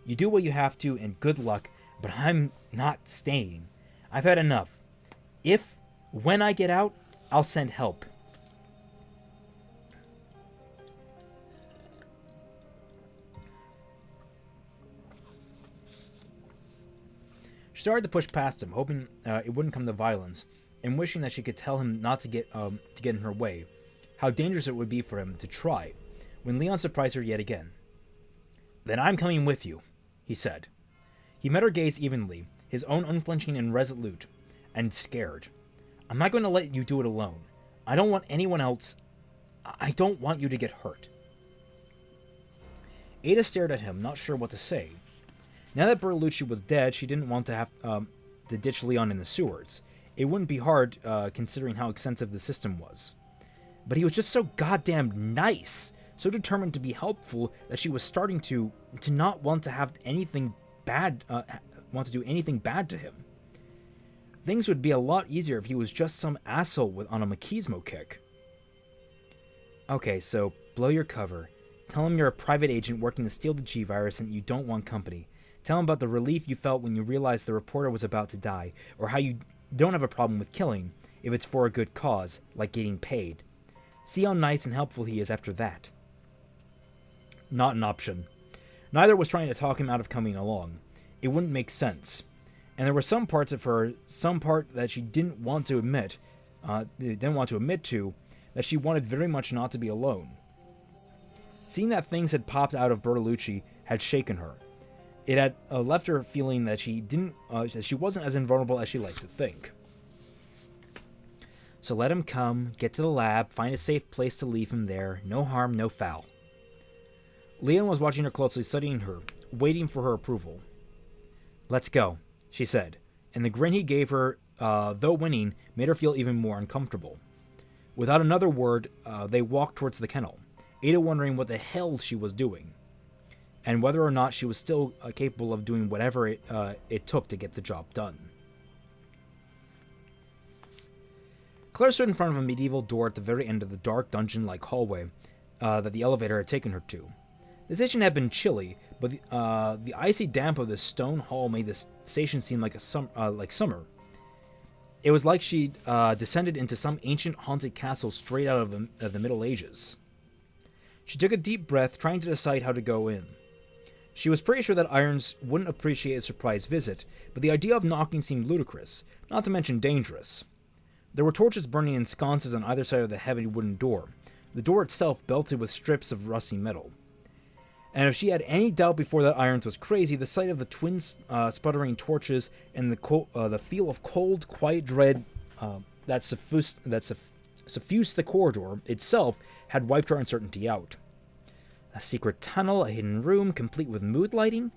You do what you have to, and good luck, but I'm not staying. I've had enough. When I get out, I'll send help." She started to push past him, hoping it wouldn't come to violence, and wishing that she could tell him not to get in her way, how dangerous it would be for him to try, when Leon surprised her yet again. "Then I'm coming with you," he said. He met her gaze evenly, his own unflinching and resolute, and scared. "I'm not going to let you do it alone. I don't want anyone else... I don't want you to get hurt." Ada stared at him, not sure what to say. Now that Bertolucci was dead, she didn't want to have to ditch Leon in the sewers. It wouldn't be hard, considering how extensive the system was. But he was just so goddamn nice, so determined to be helpful, that she was starting to not want to have anything bad, want to do anything bad to him. Things would be a lot easier if he was just some asshole on a machismo kick. "Okay, so blow your cover. Tell him you're a private agent working to steal the G-virus and you don't want company. Tell him about the relief you felt when you realized the reporter was about to die, or how you don't have a problem with killing, if it's for a good cause, like getting paid. See how nice and helpful he is after that." Not an option. Neither was trying to talk him out of coming along. It wouldn't make sense. And there were some parts of her, some part that she didn't want to admit to, that she wanted very much not to be alone. Seeing that things had popped out of Bertolucci had shaken her. It had left her feeling that she wasn't as invulnerable as she liked to think. "So let him come, get to the lab, find a safe place to leave him there. No harm, no foul." Leon was watching her closely, studying her, waiting for her approval. "Let's go," she said, and the grin he gave her, though winning, made her feel even more uncomfortable. Without another word, they walked towards the kennel, Ada wondering what the hell she was doing, and whether or not she was still capable of doing whatever it took to get the job done. Claire stood in front of a medieval door at the very end of the dark dungeon-like hallway that the elevator had taken her to. The station had been chilly, but the icy damp of the stone hall made the station seem like summer. It was like she'd descended into some ancient haunted castle straight out of the Middle Ages. She took a deep breath, trying to decide how to go in. She was pretty sure that Irons wouldn't appreciate a surprise visit, but the idea of knocking seemed ludicrous, not to mention dangerous. There were torches burning in sconces on either side of the heavy wooden door, the door itself belted with strips of rusty metal. And if she had any doubt before that Irons was crazy, the sight of the twin sputtering torches and the feel of cold, quiet dread that suffused the corridor itself had wiped her uncertainty out. A secret tunnel, a hidden room, complete with mood lighting?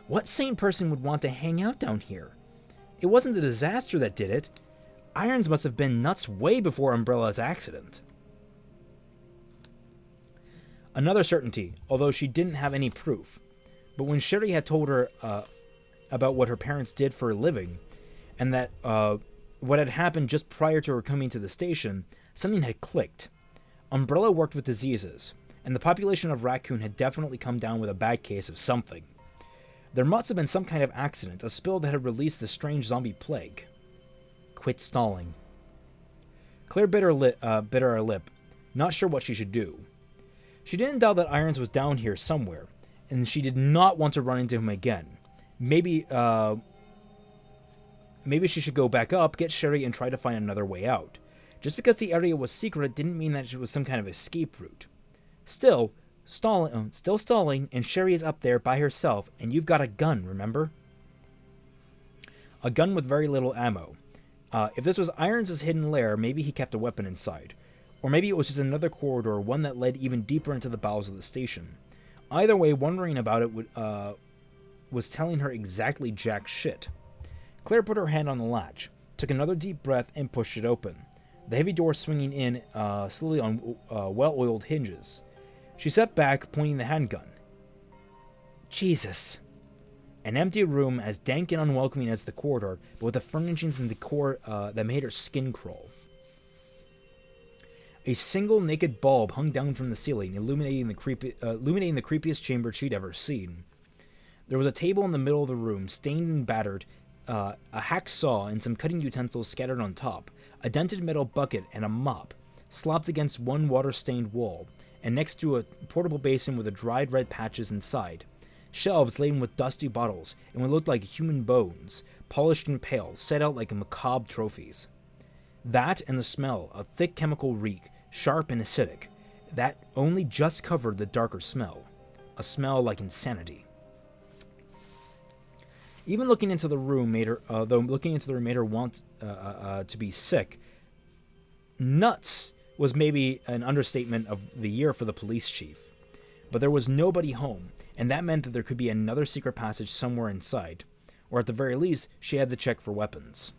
What sane person would want to hang out down here? It wasn't the disaster that did it. Irons must have been nuts way before Umbrella's accident. Another certainty, although she didn't have any proof. But when Sherry had told her about what her parents did for a living, and that what had happened just prior to her coming to the station, something had clicked. Umbrella worked with diseases, and the population of Raccoon had definitely come down with a bad case of something. There must have been some kind of accident, a spill that had released the strange zombie plague. Quit stalling. Claire bit her lip, not sure what she should do. She didn't doubt that Irons was down here somewhere, and she did not want to run into him again. Maybe she should go back up, get Sherry, and try to find another way out. Just because the area was secret didn't mean that it was some kind of escape route. Still stalling, and Sherry is up there by herself, and you've got a gun, remember? A gun with very little ammo. If this was Irons' hidden lair, maybe he kept a weapon inside. Or maybe it was just another corridor, one that led even deeper into the bowels of the station. Either way, wondering about it was telling her exactly jack shit. Claire put her hand on the latch, took another deep breath, and pushed it open. The heavy door swinging in slowly on well-oiled hinges. She stepped back, pointing the handgun. Jesus. An empty room, as dank and unwelcoming as the corridor, but with the furnishings and decor that made her skin crawl. A single naked bulb hung down from the ceiling, illuminating the creepiest chamber she'd ever seen. There was a table in the middle of the room, stained and battered, a hacksaw and some cutting utensils scattered on top, a dented metal bucket and a mop, slopped against one water-stained wall, and next to a portable basin with the dried red patches inside. Shelves laden with dusty bottles and what looked like human bones, polished and pale, set out like macabre trophies. That and the smell, a thick chemical reek, sharp and acidic, that only just covered the darker smell. A smell like insanity. Even looking into the room made her, want to be sick. Nuts was maybe an understatement of the year for the police chief. But there was nobody home, and that meant that there could be another secret passage somewhere inside. Or at the very least, she had to check for weapons.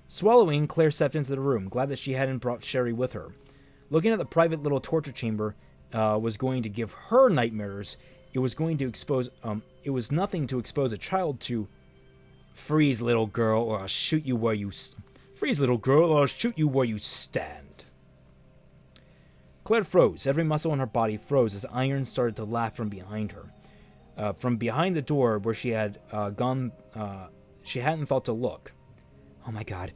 Swallowing, Claire stepped into the room, glad that she hadn't brought Sherry with her. Looking at the private little torture chamber was going to give her nightmares. It was going to expose. It was nothing to expose a child to. Freeze, little girl, or I'll shoot you where you. Freeze, little girl, or I'll shoot you where you stand. Claire froze. Every muscle in her body froze as Irons started to laugh from behind her. From behind the door where she had gone, she hadn't thought to look. Oh my god,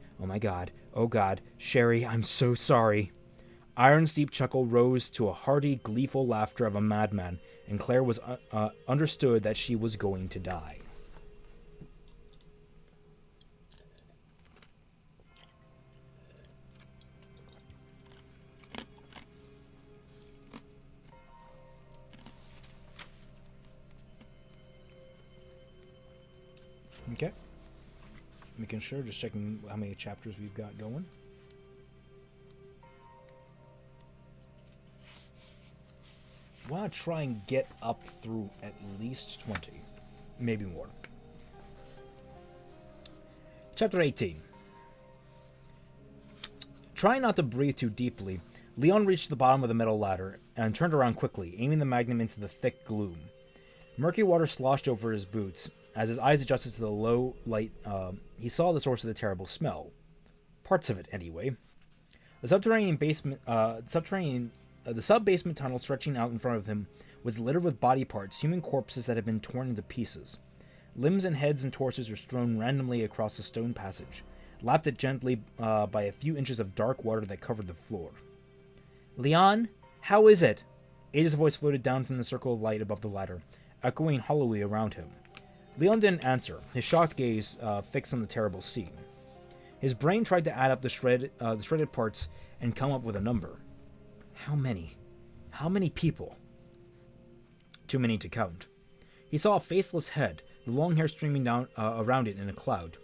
oh god, Sherry, I'm so sorry. Irons' deep chuckle rose to a hearty, gleeful laughter of a madman, and Claire was understood that she was going to die. Okay. Making sure, just checking how many chapters we've got going. I want to try and get up through at least 20. Maybe more. Chapter 18. Trying not to breathe too deeply, Leon reached the bottom of the metal ladder and turned around quickly, aiming the magnum into the thick gloom. Murky water sloshed over his boots. As his eyes adjusted to the low light, he saw the source of the terrible smell. Parts of it, anyway. The sub-basement tunnel stretching out in front of him was littered with body parts, human corpses that had been torn into pieces. Limbs and heads and torsos were strewn randomly across the stone passage, lapped it gently by a few inches of dark water that covered the floor. Leon, how is it? Ada's voice floated down from the circle of light above the ladder, echoing hollowly around him. Leon didn't answer, his shocked gaze fixed on the terrible scene. His brain tried to add up the shredded parts and come up with a number. How many? How many people? Too many to count. He saw a faceless head, the long hair streaming down around it in a cloud.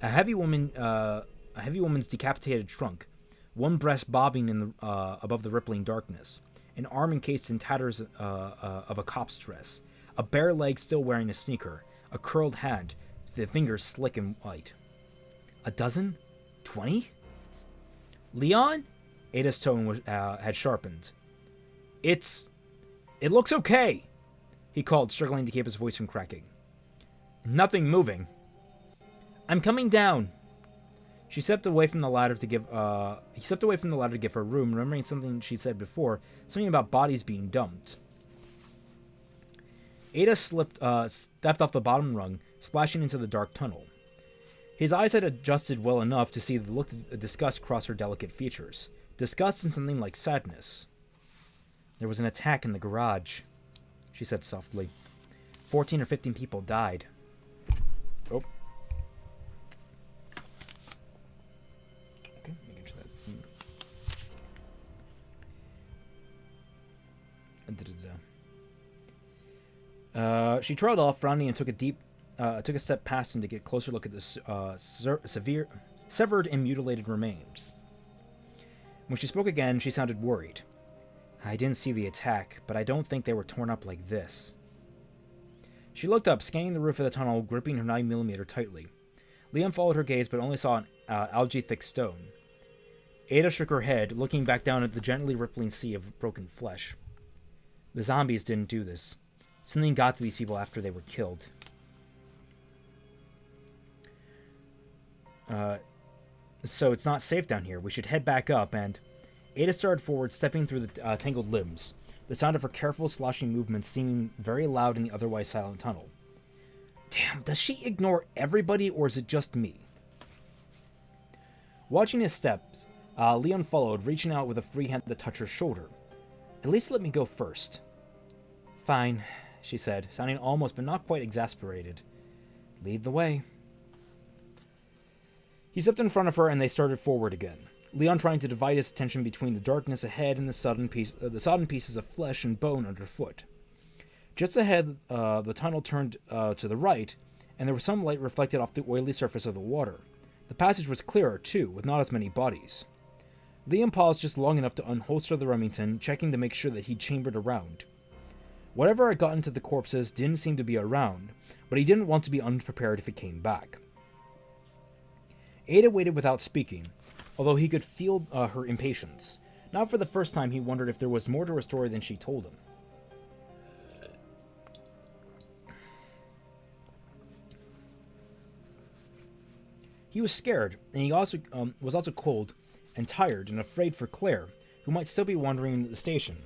A heavy woman's decapitated trunk, one breast bobbing above the rippling darkness, an arm encased in tatters of a cop's dress, a bare leg still wearing a sneaker, a curled hand, the fingers slick and white. A dozen? 20? Leon? Ada's tone had sharpened. It looks okay, he called, struggling to keep his voice from cracking. Nothing moving. I'm coming down. He stepped away from the ladder to give her room, remembering something she said before, something about bodies being dumped. Ada stepped off the bottom rung, splashing into the dark tunnel. His eyes had adjusted well enough to see the look of disgust cross her delicate features. Disgust and something like sadness. There was an attack in the garage, she said softly. 14 or 15 people died. Oh. Okay, making sure that. She trailed off, frowning, and took a step past him to get a closer look at the severed and mutilated remains. When she spoke again, she sounded worried. I didn't see the attack, but I don't think they were torn up like this. She looked up, scanning the roof of the tunnel, gripping her 9mm tightly. Leon followed her gaze, but only saw an algae-thick stone. Ada shook her head, looking back down at the gently rippling sea of broken flesh. The zombies didn't do this. Something got to these people after they were killed. So it's not safe down here. We should head back up, and... Ada started forward, stepping through the tangled limbs, the sound of her careful sloshing movements seeming very loud in the otherwise silent tunnel. Damn, does she ignore everybody, or is it just me? Watching his steps, Leon followed, reaching out with a free hand to touch her shoulder. At least let me go first. Fine, she said, sounding almost but not quite exasperated. Lead the way. He stepped in front of her, and they started forward again. Leon trying to divide his attention between the darkness ahead and the sodden pieces of flesh and bone underfoot. Just ahead, the tunnel turned to the right, and there was some light reflected off the oily surface of the water. The passage was clearer, too, with not as many bodies. Leon paused just long enough to unholster the Remington, checking to make sure that he'd chambered around. Whatever had gotten to the corpses didn't seem to be around, but he didn't want to be unprepared if it came back. Ada waited without speaking, although he could feel her impatience. Now for the first time he wondered if there was more to her story than she told him. He was scared, and he also was also cold and tired and afraid for Claire, who might still be wandering the station.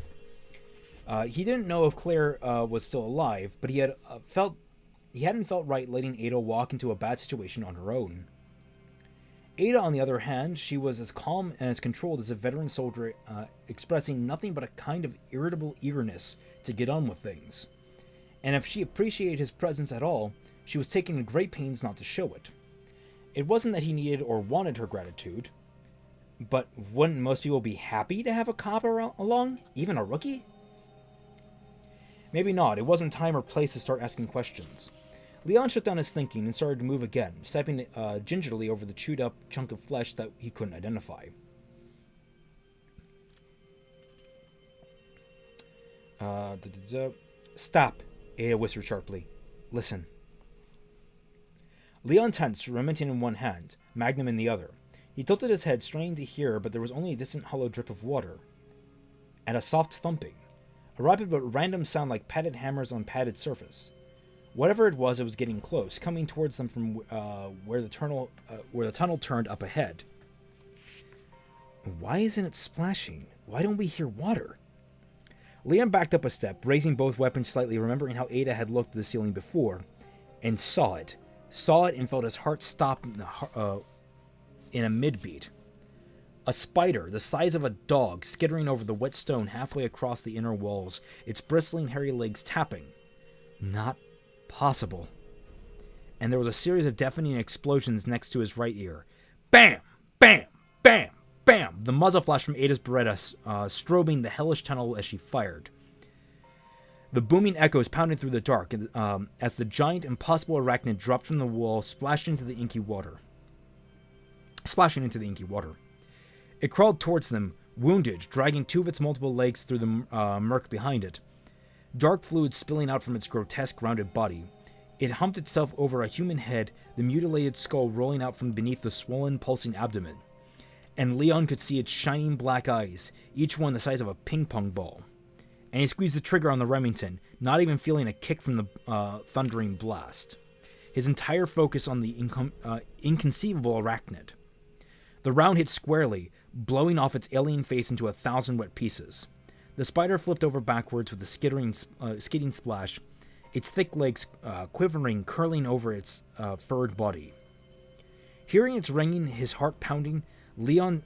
He didn't know if Claire was still alive, but he hadn't felt right letting Ada walk into a bad situation on her own. Ada, on the other hand, she was as calm and as controlled as a veteran soldier, expressing nothing but a kind of irritable eagerness to get on with things. And if she appreciated his presence at all, she was taking great pains not to show it. It wasn't that he needed or wanted her gratitude, but wouldn't most people be happy to have a cop along, even a rookie? Maybe not. It wasn't time or place to start asking questions. Leon shut down his thinking and started to move again, stepping gingerly over the chewed-up chunk of flesh that he couldn't identify. Stop, Ada whispered sharply. Listen. Leon tensed, Remington in one hand, Magnum in the other. He tilted his head, straining to hear, but there was only a distant hollow drip of water. And a soft thumping. A rapid but random sound like padded hammers on padded surface. Whatever it was getting close, coming towards them from where the tunnel turned up ahead. Why isn't it splashing? Why don't we hear water? Leon backed up a step, raising both weapons slightly, remembering how Ada had looked at the ceiling before, and saw it. Saw it and felt his heart stop in a mid-beat. A spider, the size of a dog, skittering over the wet stone halfway across the inner walls, its bristling, hairy legs tapping. Not possible. And there was a series of deafening explosions next to his right ear. Bam! Bam! Bam! Bam! The muzzle flash from Ada's Beretta, strobing the hellish tunnel as she fired. The booming echoes pounded through the dark as the giant, impossible arachnid dropped from the wall, splashing into the inky water. It crawled towards them, wounded, dragging two of its multiple legs through the murk behind it. Dark fluid spilling out from its grotesque, rounded body. It humped itself over a human head, the mutilated skull rolling out from beneath the swollen, pulsing abdomen. And Leon could see its shining black eyes, each one the size of a ping-pong ball. And he squeezed the trigger on the Remington, not even feeling a kick from the thundering blast. His entire focus on the inconceivable arachnid. The round hit squarely, blowing off its alien face into 1,000 wet pieces. The spider flipped over backwards with a skidding splash, its thick legs quivering, curling over its furred body. Hearing its ringing, his heart pounding, Leon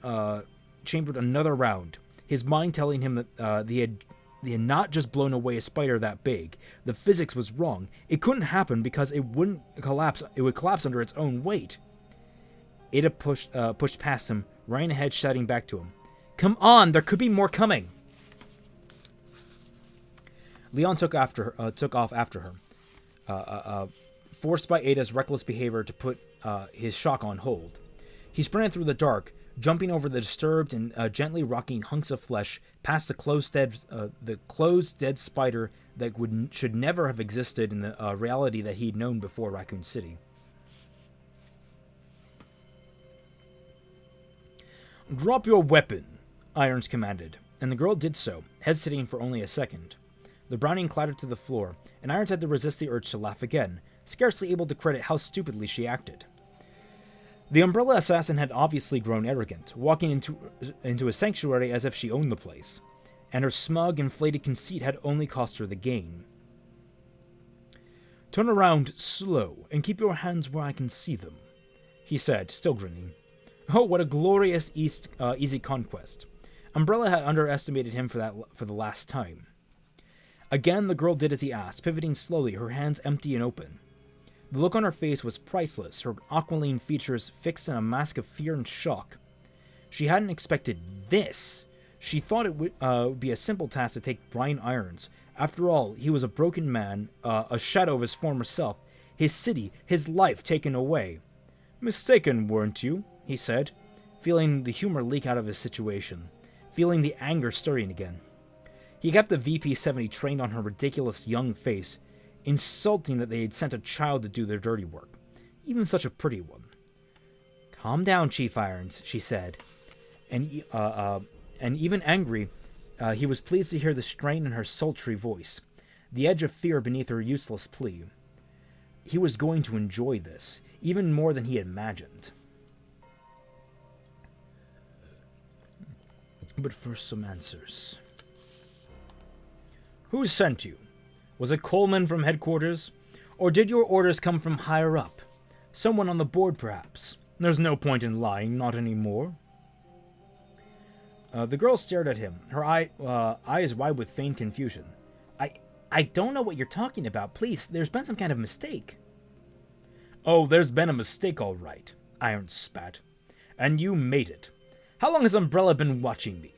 chambered another round, his mind telling him that they had not just blown away a spider that big. The physics was wrong. It couldn't happen because it wouldn't collapse. It would collapse under its own weight. Ada pushed past him, running ahead, shouting back to him, "Come on! There could be more coming!" Leon took off after her, forced by Ada's reckless behavior to put his shock on hold. He sprinted through the dark, jumping over the disturbed and gently rocking hunks of flesh past the closed dead spider that should never have existed in the reality that he'd known before Raccoon City. "Drop your weapon," Irons commanded, and the girl did so, hesitating for only a second. The Browning clattered to the floor, and Irons had to resist the urge to laugh again, scarcely able to credit how stupidly she acted. The umbrella assassin had obviously grown arrogant, walking into a sanctuary as if she owned the place, and her smug, inflated conceit had only cost her the game. "Turn around slow, and keep your hands where I can see them," he said, still grinning. Oh, what a glorious easy conquest. Umbrella had underestimated him for the last time. Again, the girl did as he asked, pivoting slowly, her hands empty and open. The look on her face was priceless, her aquiline features fixed in a mask of fear and shock. She hadn't expected this. She thought it would be a simple task to take Brian Irons. After all, he was a broken man, a shadow of his former self, his city, his life taken away. "Mistaken, weren't you?" he said, feeling the humor leak out of his situation, feeling the anger stirring again. He kept the VP-70 trained on her ridiculous young face, insulting that they had sent a child to do their dirty work, even such a pretty one. "Calm down, Chief Irons," she said, and even angry, he was pleased to hear the strain in her sultry voice, the edge of fear beneath her useless plea. He was going to enjoy this, even more than he had imagined. But first, some answers. "Who sent you? Was it Coleman from headquarters? Or did your orders come from higher up? Someone on the board, perhaps? There's no point in lying, not anymore." The girl stared at him, her eyes wide with feigned confusion. I don't know what you're talking about. Please, there's been some kind of mistake." "Oh, there's been a mistake, all right," Irons spat. "And you made it. How long has Umbrella been watching me?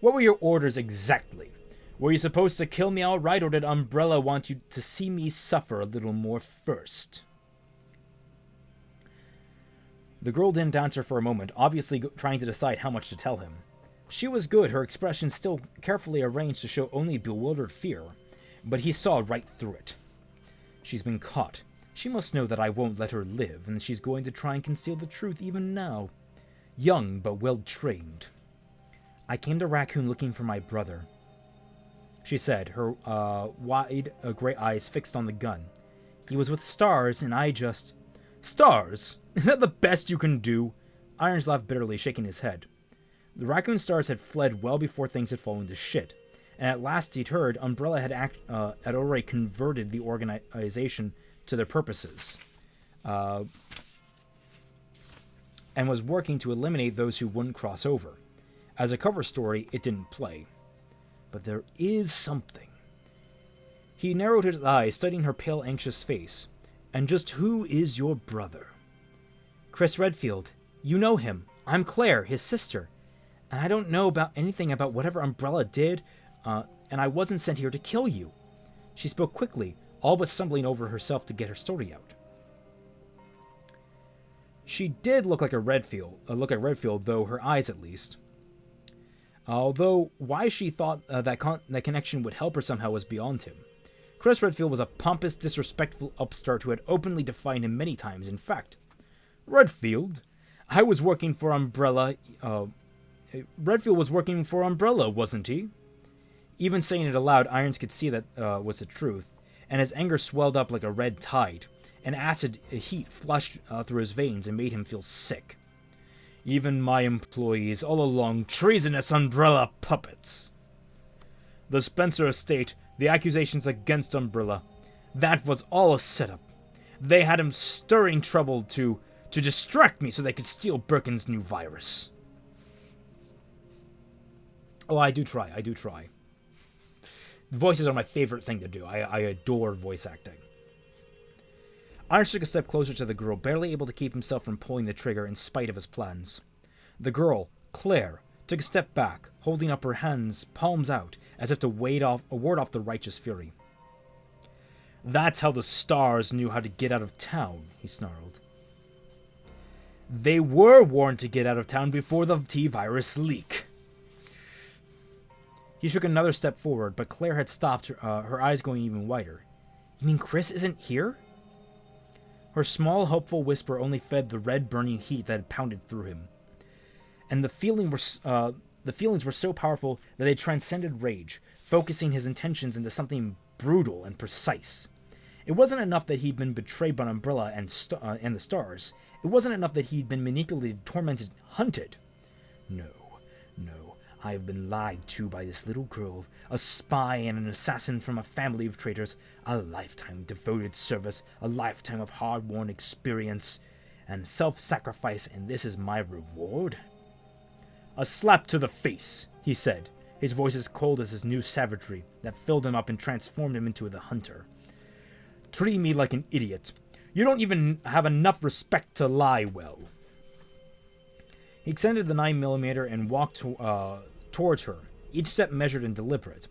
What were your orders exactly? Were you supposed to kill me all right, or did Umbrella want you to see me suffer a little more first?" The girl didn't answer for a moment, obviously trying to decide how much to tell him. She was good, her expression still carefully arranged to show only bewildered fear, but he saw right through it. "She's been caught. She must know that I won't let her live, and she's going to try and conceal the truth even now. Young, but well-trained. I came to Raccoon looking for my brother," she said, her wide gray eyes fixed on the gun. "He was with Stars, and I just..." "Stars? Is that the best you can do?" Irons laughed bitterly, shaking his head. The Raccoon Stars had fled well before things had fallen to shit, and at last he'd heard Umbrella had already converted the organization to their purposes, and was working to eliminate those who wouldn't cross over. As a cover story, it didn't play. But there is something. He narrowed his eyes, studying her pale, anxious face. "And just who is your brother?" "Chris Redfield. You know him. I'm Claire, his sister. And I don't know anything about whatever Umbrella did, and I wasn't sent here to kill you. She spoke quickly, all but stumbling over herself to get her story out. She did look like Redfield, though her eyes at least. Although why she thought that connection would help her somehow was beyond him. Chris Redfield was a pompous, disrespectful upstart who had openly defied him many times. In fact, Redfield was working for Umbrella, wasn't he? Even saying it aloud, Irons could see that was the truth, and his anger swelled up like a red tide. An acid heat flushed through his veins and made him feel sick. Even my employees, all along, treasonous Umbrella puppets. The Spencer estate, the accusations against Umbrella, that was all a setup. They had him stirring trouble to distract me so they could steal Birkin's new virus. Oh, I do try. Voices are my favorite thing to do. I adore voice acting. Irons took a step closer to the girl, barely able to keep himself from pulling the trigger in spite of his plans. The girl, Claire, took a step back, holding up her hands, palms out, as if to ward off the righteous fury. That's how the stars knew how to get out of town, he snarled. They were warned to get out of town before the T-virus leak. He took another step forward, but Claire had stopped, her eyes going even wider. You mean Chris isn't here? Her small, hopeful whisper only fed the red, burning heat that had pounded through him. And the feelings were so powerful that they transcended rage, focusing his intentions into something brutal and precise. It wasn't enough that he'd been betrayed by Umbrella and the stars. It wasn't enough that he'd been manipulated, tormented, hunted. No. I have been lied to by this little girl, a spy and an assassin from a family of traitors, a lifetime of devoted service, a lifetime of hard-won experience, and self-sacrifice, and this is my reward? A slap to the face, he said, his voice as cold as his new savagery that filled him up and transformed him into the hunter. Treat me like an idiot. You don't even have enough respect to lie well. He extended the 9mm and walked towards her, each step measured and deliberate,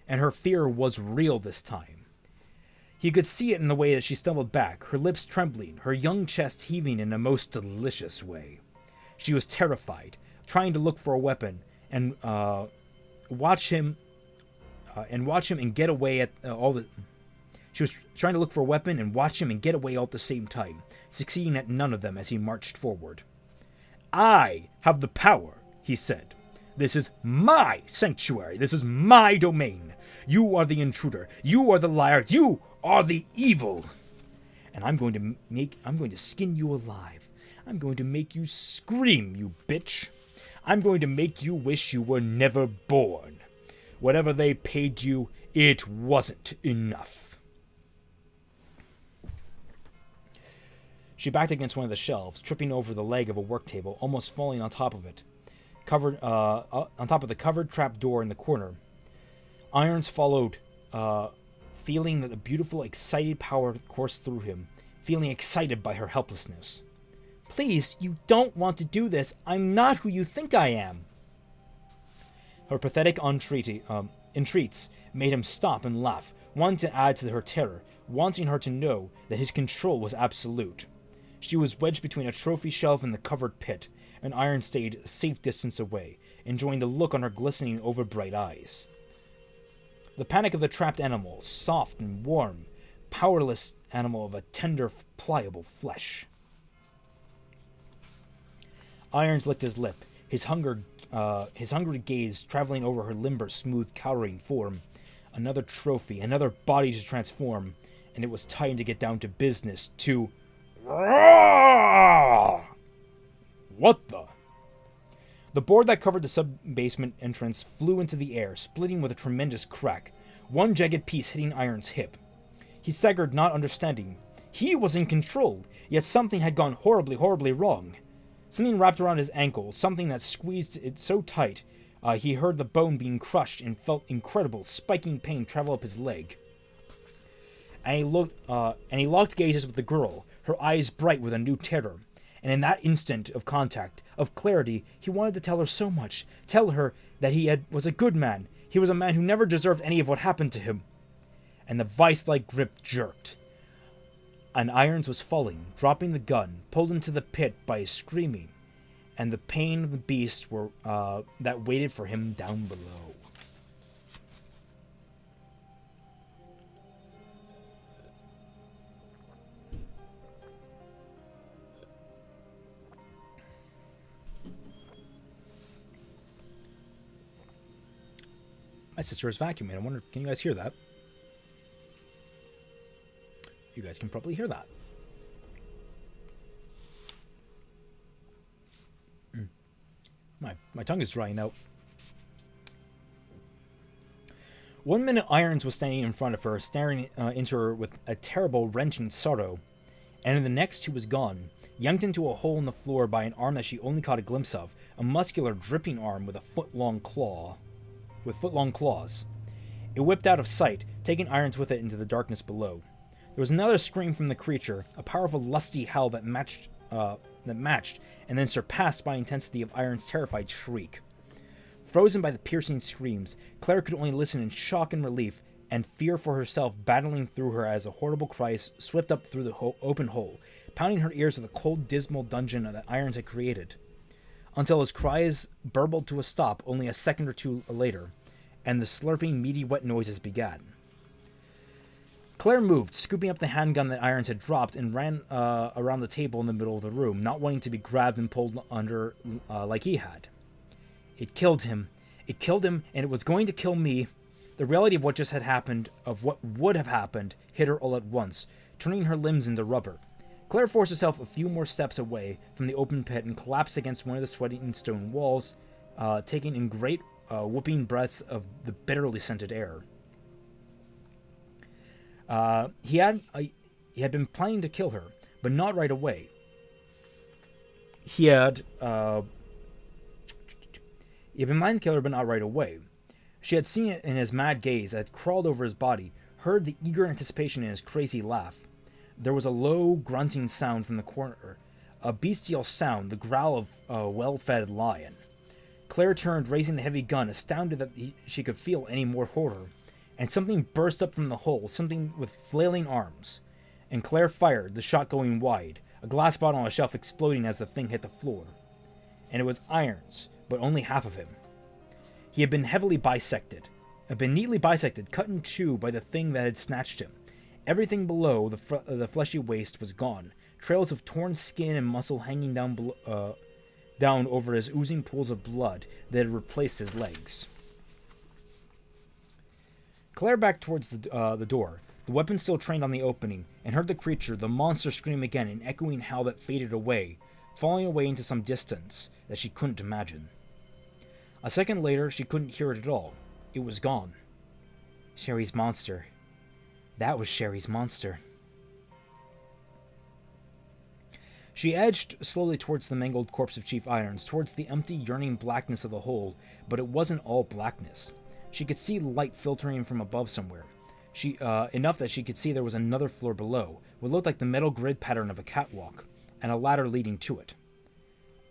and her fear was real this time. He could see it in the way that she stumbled back, her lips trembling, her young chest heaving in a most delicious way. She was terrified, trying to look for a weapon and watch him and get away at all the. She was trying to look for a weapon and watch him and get away all at the same time, succeeding at none of them as he marched forward. I have the power, he said. This is my sanctuary. This is my domain. You are the intruder. You are the liar. You are the evil. And I'm going to skin you alive. I'm going to make you scream, you bitch. I'm going to make you wish you were never born. Whatever they paid you, it wasn't enough. She backed against one of the shelves, tripping over the leg of a work table, almost falling on top of it. On top of the covered trap door in the corner. Irons followed, feeling that the beautiful, excited power coursed through him, feeling excited by her helplessness. Please, you don't want to do this. I'm not who you think I am. Her pathetic entreaties made him stop and laugh, wanting to add to her terror, wanting her to know that his control was absolute. She was wedged between a trophy shelf and the covered pit, and Irons stayed a safe distance away, enjoying the look on her glistening, overbright eyes. The panic of the trapped animal, soft and warm, powerless animal of a tender, pliable flesh. Irons licked his lip, his hungry gaze traveling over her limber, smooth, cowering form. Another trophy, another body to transform, and it was time to get down to business, to... What the? The board that covered the sub-basement entrance flew into the air, splitting with a tremendous crack, one jagged piece hitting Irons' hip. He staggered, not understanding. He was in control, yet something had gone horribly, horribly wrong. Something wrapped around his ankle, something that squeezed it so tight, he heard the bone being crushed and felt incredible, spiking pain travel up his leg. And he locked gazes with the girl, her eyes bright with a new terror. And in that instant of contact, of clarity, he wanted to tell her so much. Tell her that was a good man. He was a man who never deserved any of what happened to him. and the vice-like grip jerked. And Irons was falling, dropping the gun, pulled into the pit by his screaming, and the pain of the beast that waited for him down below. My sister is vacuuming. I wonder, can you guys hear that? You guys can probably hear that. My tongue is drying out. 1 minute Irons was standing in front of her, staring into her with a terrible, wrenching sorrow, and in the next he was gone, yanked into a hole in the floor by an arm that she only caught a glimpse of, a muscular, dripping arm with footlong claws. It whipped out of sight, taking Irons with it into the darkness below. There was another scream from the creature, a powerful, lusty howl that matched and then surpassed by intensity of Irons' terrified shriek. Frozen by the piercing screams, Claire could only listen in shock and relief, and fear for herself battling through her as a horrible cry swept up through the open hole, pounding her ears with the cold, dismal dungeon that Irons had created. Until his cries burbled to a stop only a second or two later, and the slurping, meaty, wet noises began. Claire moved, scooping up the handgun that Irons had dropped, and ran around the table in the middle of the room, not wanting to be grabbed and pulled under like he had. It killed him. It killed him, and it was going to kill me. The reality of what just had happened, of what would have happened, hit her all at once, turning her limbs into rubber. Claire forced herself a few more steps away from the open pit and collapsed against one of the sweating stone walls, taking in great whooping breaths of the bitterly scented air. He had been planning to kill her, but not right away. He had been planning to kill her, but not right away. She had seen it in his mad gaze that had crawled over his body, heard the eager anticipation in his crazy laugh. There was a low, grunting sound from the corner, a bestial sound, the growl of a well-fed lion. Claire turned, raising the heavy gun, astounded that she could feel any more horror. And something burst up from the hole, something with flailing arms. And Claire fired, the shot going wide, a glass bottle on a shelf exploding as the thing hit the floor. And it was Irons, but only half of him. He had been heavily bisected, neatly bisected, cut in two by the thing that had snatched him. Everything below the fleshy waist was gone, trails of torn skin and muscle hanging down over his oozing pools of blood that had replaced his legs. Claire backed towards the door, the weapon still trained on the opening, and heard the creature, the monster, scream again, an echoing howl that faded away, falling away into some distance that she couldn't imagine. A second later, she couldn't hear it at all. It was gone. Sherry's monster. That was Sherry's monster. She edged slowly towards the mangled corpse of Chief Irons, towards the empty, yearning blackness of the hole, but it wasn't all blackness. She could see light filtering from above somewhere. Enough that she could see there was another floor below, what looked like the metal grid pattern of a catwalk, and a ladder leading to it.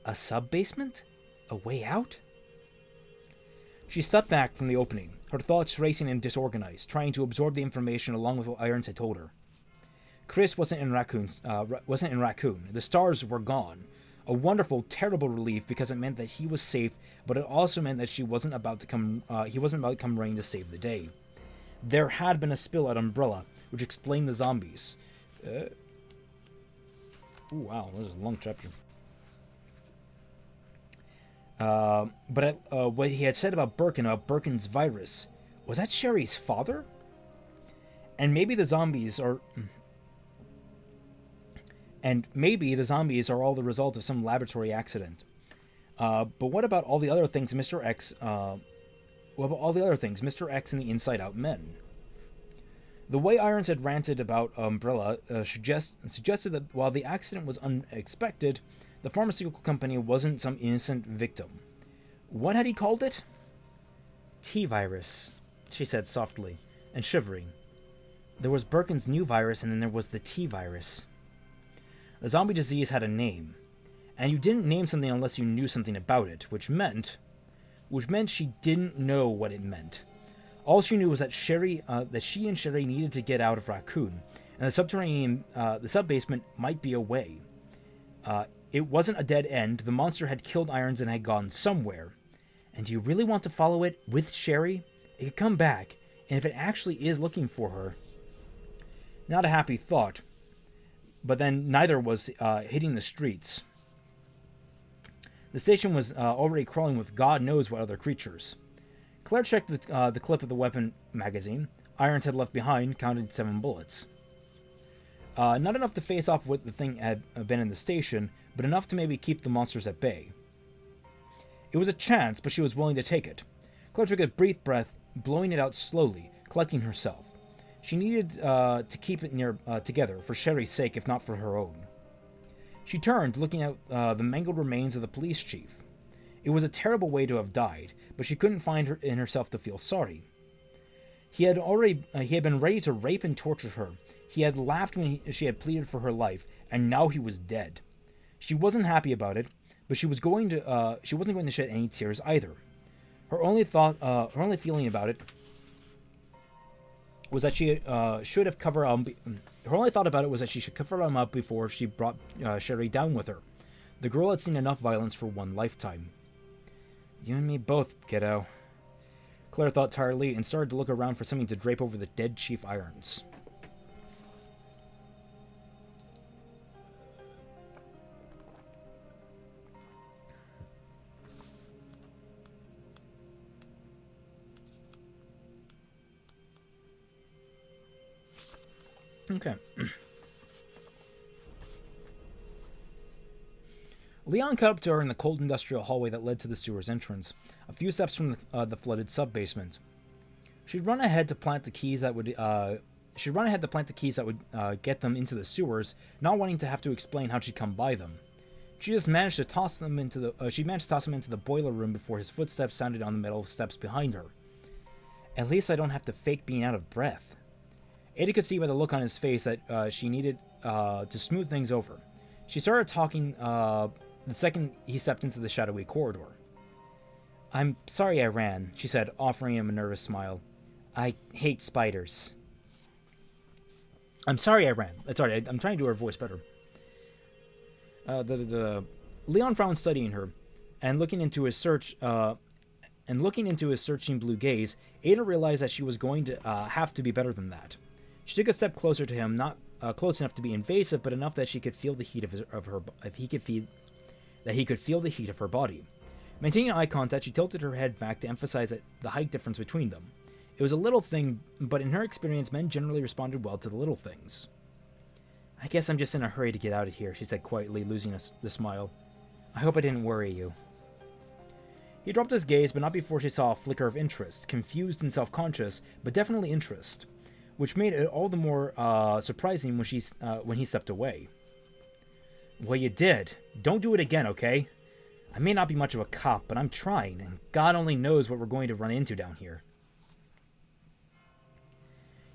A sub-basement? A way out? She stepped back from the opening, her thoughts racing and disorganized, trying to absorb the information along with what Irons had told her. Chris wasn't in Raccoon. The stars were gone. A wonderful, terrible relief because it meant that he was safe, but it also meant that he wasn't about to come running to save the day. There had been a spill at Umbrella, which explained the zombies. Wow, this is a long chapter. But what he had said about Birkin's virus, was that Sherry's father? And maybe the zombies are all the result of some laboratory accident. But what about all the other things Mr. X and the Inside Out Men? The way Irons had ranted about Umbrella suggested that while the accident was unexpected, the pharmaceutical company wasn't some innocent victim. What had he called it? T-virus, she said softly, and shivering. There was Birkin's new virus, and then there was the T-virus. The zombie disease had a name, and you didn't name something unless you knew something about it, which meant she didn't know what it meant. All she knew was that she and Sherry needed to get out of Raccoon, and the sub-basement might be a way. It wasn't a dead end. The monster had killed Irons and had gone somewhere. And do you really want to follow it with Sherry? It could come back, and if it actually is looking for her... Not a happy thought, but then neither was hitting the streets. The station was already crawling with God knows what other creatures. Claire checked the clip of the weapon magazine. Irons had left behind, counted 7 bullets. Not enough to face off what the thing had been in the station, but enough to maybe keep the monsters at bay. It was a chance, but she was willing to take it. Claire took a brief breath, blowing it out slowly, collecting herself. She needed to keep it together, for Sherry's sake, if not for her own. She turned, looking at the mangled remains of the police chief. It was a terrible way to have died, but she couldn't find in herself to feel sorry. He had been ready to rape and torture her. He had laughed when she had pleaded for her life, and now he was dead. She wasn't happy about it, but she wasn't going to shed any tears either. Her only feeling about it was that she should have covered her only thought about it was that she should cover him up before she brought Sherry down with her. The girl had seen enough violence for one lifetime. You and me both, kiddo. Claire thought tiredly and started to look around for something to drape over the dead Chief Irons. Okay. Leon caught up to her in the cold industrial hallway that led to the sewer's entrance, a few steps from the flooded sub-basement. She'd run ahead to plant the keys that would get them into the sewers, not wanting to have to explain how she'd come by them. She managed to toss them into the boiler room before his footsteps sounded on the metal steps behind her. At least I don't have to fake being out of breath. Ada could see by the look on his face that she needed to smooth things over. She started talking the second he stepped into the shadowy corridor. I'm sorry I ran, she said, offering him a nervous smile. I hate spiders. I'm sorry I ran. Sorry, I'm trying to do her voice better. Leon frowned, studying her, and looking into his searching blue gaze, Ada realized that she was going to have to be better than that. She took a step closer to him, not close enough to be invasive, but enough that she could feel the heat he could feel the heat of her body. Maintaining eye contact, she tilted her head back to emphasize the height difference between them. It was a little thing, but in her experience, men generally responded well to the little things. I guess I'm just in a hurry to get out of here, she said quietly, losing the smile. I hope I didn't worry you. He dropped his gaze, but not before she saw a flicker of interest, confused and self-conscious, but definitely interest, which made it all the more surprising when he stepped away. Well, you did. Don't do it again, okay? I may not be much of a cop, but I'm trying, and God only knows what we're going to run into down here.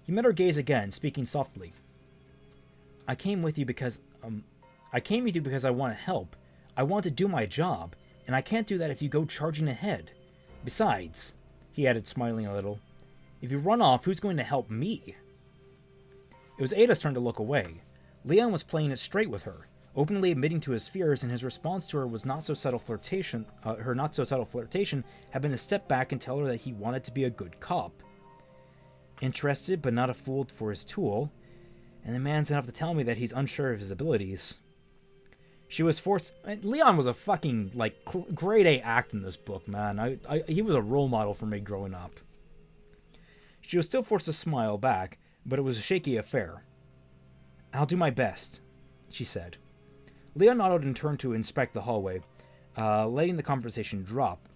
He met her gaze again, speaking softly. I came with you because I want to help. I want to do my job, and I can't do that if you go charging ahead. Besides, he added, smiling a little, if you run off, who's going to help me? It was Ada's turn to look away. Leon was playing it straight with her, openly admitting to his fears, and his response to her was not so subtle flirtation. Her not so subtle flirtation had been to step back and tell her that he wanted to be a good cop. Interested, but not a fool for his tool, and the man's enough to tell me that he's unsure of his abilities. She was forced... Leon was a fucking, grade A act in this book, man. He was a role model for me growing up. She was still forced to smile back, but it was a shaky affair. I'll do my best, she said. Leon nodded and turned to inspect the hallway, letting the conversation drop.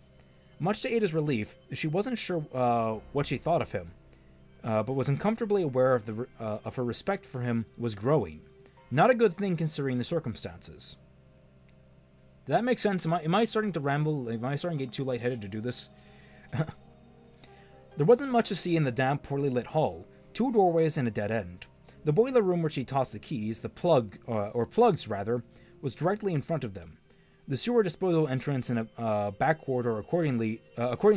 Much to Ada's relief, she wasn't sure what she thought of him, but was uncomfortably aware of her respect for him was growing. Not a good thing considering the circumstances. Does that make sense? Am I starting to ramble? Am I starting to get too lightheaded to do this? There wasn't much to see in the damp, poorly lit hall. 2 doorways and a dead end. The boiler room where she tossed the keys, the plugs, was directly in front of them. The sewer disposal entrance and a back corridor according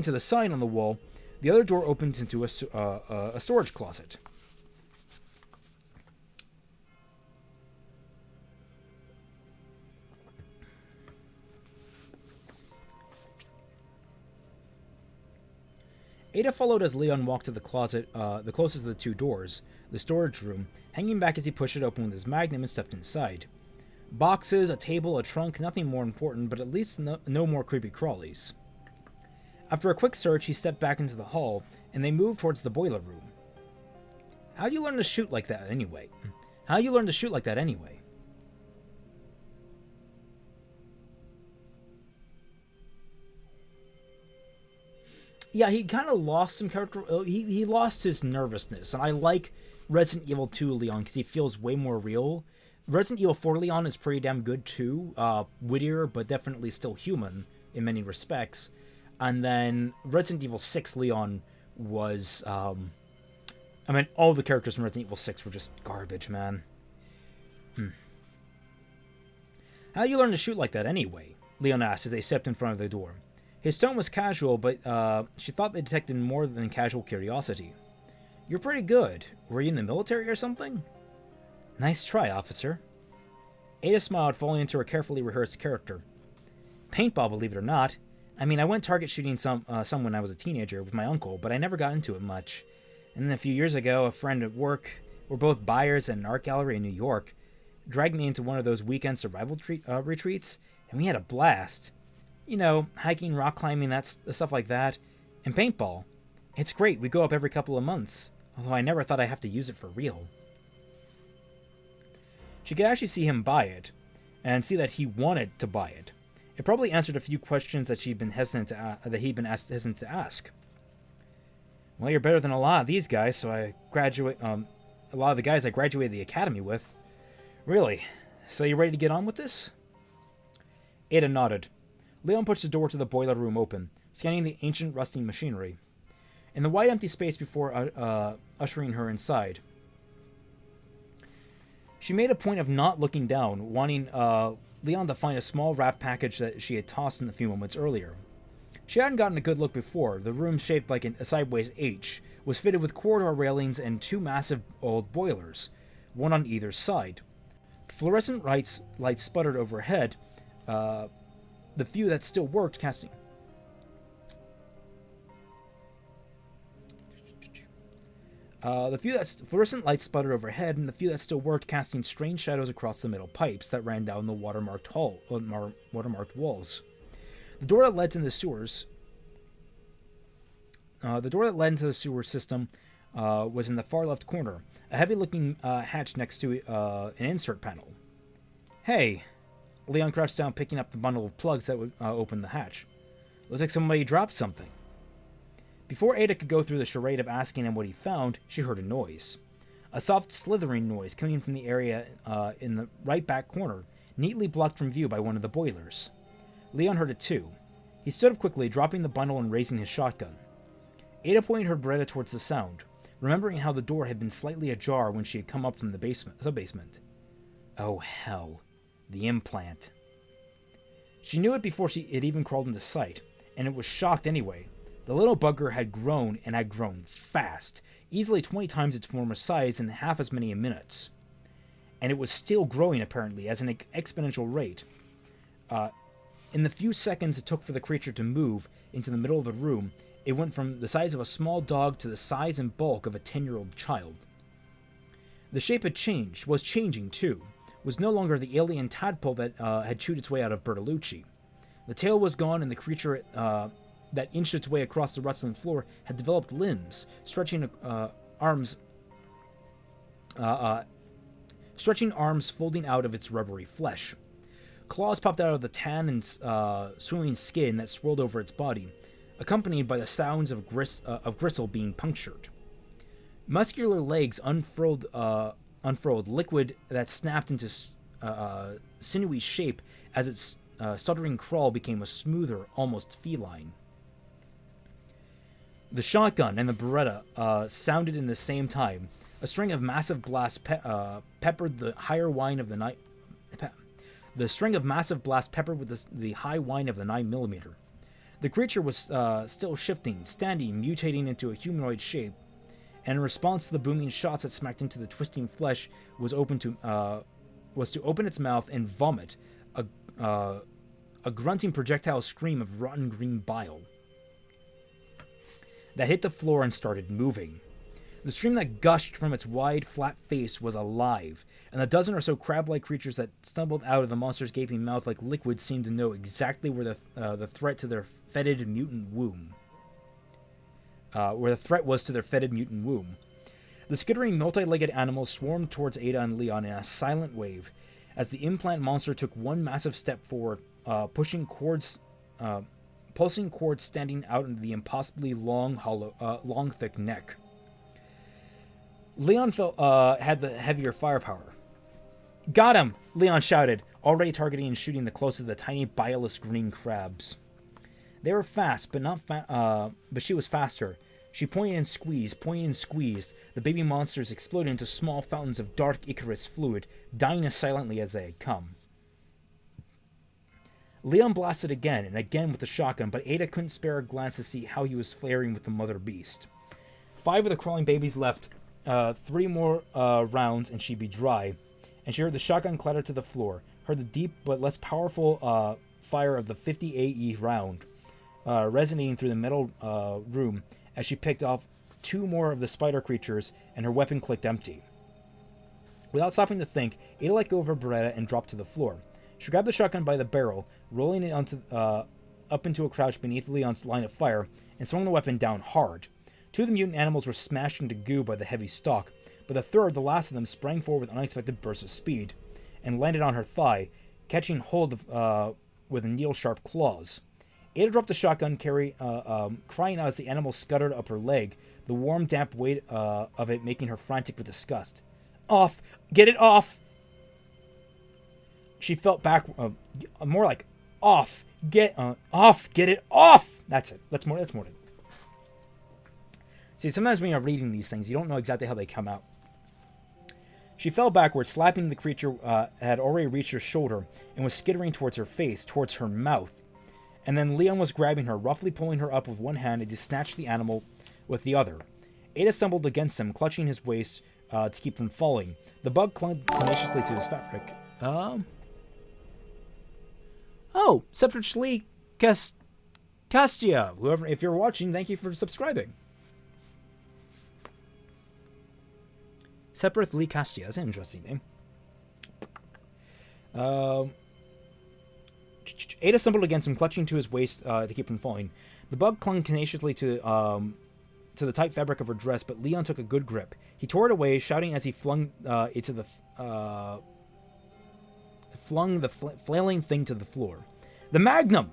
to the sign on the wall, The other door opens into a storage closet. Ada followed as Leon walked to the closet, the closest of the two doors, the storage room, hanging back as he pushed it open with his magnum and stepped inside. Boxes, a table, a trunk, nothing more important, but at least no more creepy crawlies. After a quick search, he stepped back into the hall, and they moved towards the boiler room. How'd you learn to shoot like that anyway? Yeah, he kind of lost some character. He lost his nervousness, and I like Resident Evil 2 Leon because he feels way more real. Resident Evil 4 Leon is pretty damn good too, wittier, but definitely still human in many respects. And then Resident Evil 6 Leon was, I mean, all the characters in Resident Evil 6 were just garbage, man. How do you learn to shoot like that anyway? Leon asked as they stepped in front of the door. His tone was casual, but she thought they detected more than casual curiosity. You're pretty good. Were you in the military or something? Nice try, officer. Ada smiled, falling into her carefully rehearsed character. Paintball, believe it or not. I mean, I went target shooting some when I was a teenager with my uncle, but I never got into it much. And then a few years ago, a friend at work, we're both buyers at an art gallery in New York, dragged me into one of those weekend survival retreats, and we had a blast. You know, hiking, rock climbing, stuff like that. And paintball. It's great, we go up every couple of months, although I never thought I'd have to use it for real. She could actually see him buy it, and see that he wanted to buy it. It probably answered a few questions that he'd been hesitant to ask. Well, you're better than a lot of these guys, so a lot of the guys I graduated the academy with. Really? So you ready to get on with this? Ada nodded. Leon pushed the door to the boiler room open, scanning the ancient rusting machinery. In the wide empty space before ushering her inside, she made a point of not looking down, wanting Leon to find a small wrapped package that she had tossed in a few moments earlier. She hadn't gotten a good look before. The room, shaped like a sideways H, was fitted with corridor railings and two massive old boilers, one on either side. Fluorescent lights sputtered overhead, the few that still worked casting... fluorescent lights sputtered overhead, and the few that still worked casting strange shadows across the metal pipes that ran down the watermarked walls. The door that led into the sewers... the door that led into the sewer system was in the far left corner, a heavy-looking hatch next to an insert panel. Hey! Leon crouched down, picking up the bundle of plugs that would open the hatch. Looks like somebody dropped something. Before Ada could go through the charade of asking him what he found, she heard a noise. A soft slithering noise coming from the area in the right back corner, neatly blocked from view by one of the boilers. Leon heard it too. He stood up quickly, dropping the bundle and raising his shotgun. Ada pointed her Beretta towards the sound, remembering how the door had been slightly ajar when she had come up from the sub-basement. Oh, hell. The implant. She knew it before it even crawled into sight, and it was shocked anyway. The little bugger had grown, and had grown fast, easily 20 times its former size in half as many minutes. And it was still growing, apparently, at an exponential rate. In the few seconds it took for the creature to move into the middle of the room, it went from the size of a small dog to the size and bulk of a 10-year-old child. The shape had changed, was changing too, was no longer the alien tadpole that had chewed its way out of Bertolucci. The tail was gone, and the creature that inched its way across the rustling floor had developed limbs, stretching arms folding out of its rubbery flesh. Claws popped out of the tan and swimming skin that swirled over its body, accompanied by the sounds of gristle being punctured. Muscular legs unfurled, liquid that snapped into sinewy shape as its stuttering crawl became a smoother, almost feline. The shotgun and the Beretta sounded in the same time. A string of massive blasts peppered the higher whine of the night. The string of massive blasts peppered with the high whine of the 9mm. The creature was still shifting, standing, mutating into a humanoid shape, and in response to the booming shots that smacked into the twisting flesh, was to open its mouth and vomit a grunting projectile scream of rotten green bile that hit the floor and started moving. The stream that gushed from its wide, flat face was alive, and the dozen or so crab-like creatures that stumbled out of the monster's gaping mouth like liquid seemed to know exactly where the threat to their fetid mutant womb. Where the threat was to their fetid mutant womb. The skittering, multi-legged animals swarmed towards Ada and Leon in a silent wave, as the implant monster took one massive step forward, pulsing cords standing out into the impossibly long, thick neck. Leon had the heavier firepower. "Got him!" Leon shouted, already targeting and shooting the closest of the tiny, bileless green crabs. They were fast, but she was faster. She pointed and squeezed. The baby monsters exploded into small fountains of dark Icarus fluid, dying as silently as they had come. Leon blasted again and again with the shotgun, but Ada couldn't spare a glance to see how he was faring with the mother beast. 5 of the crawling babies left. 3 more rounds and she'd be dry. And she heard the shotgun clatter to the floor, heard the deep but less powerful fire of the 50 AE round resonating through the metal room as she picked off 2 more of the spider creatures, and her weapon clicked empty. Without stopping to think, Ada let go of her Beretta and dropped to the floor. She grabbed the shotgun by the barrel, rolling it up into a crouch beneath Leon's line of fire, and swung the weapon down hard. 2 of the mutant animals were smashed into goo by the heavy stock, but the third, the last of them, sprang forward with unexpected bursts of speed, and landed on her thigh, catching hold with needle-sharp claws. Ada dropped the shotgun, crying out as the animal scuttered up her leg, the warm, damp weight of it making her frantic with disgust. "Off! Get it off!" She felt back, more like, "Off! Get it off!" That's it. That's more than. See, sometimes when you're reading these things, you don't know exactly how they come out. She fell backward, slapping the creature had already reached her shoulder, and was skittering towards her face, towards her mouth. And then Leon was grabbing her, roughly pulling her up with one hand as he snatched the animal with the other. Ada stumbled against him, clutching his waist to keep from falling. The bug clung tenaciously to his fabric. Spreadsheet Castia. Whoever, if you're watching, thank you for subscribing. Separate Lee Castia. That's an interesting name. Ada stumbled against him, clutching to his waist to keep from falling. The bug clung tenaciously to the tight fabric of her dress, but Leon took a good grip. He tore it away, shouting as he flung the flailing thing to the floor. "The Magnum!"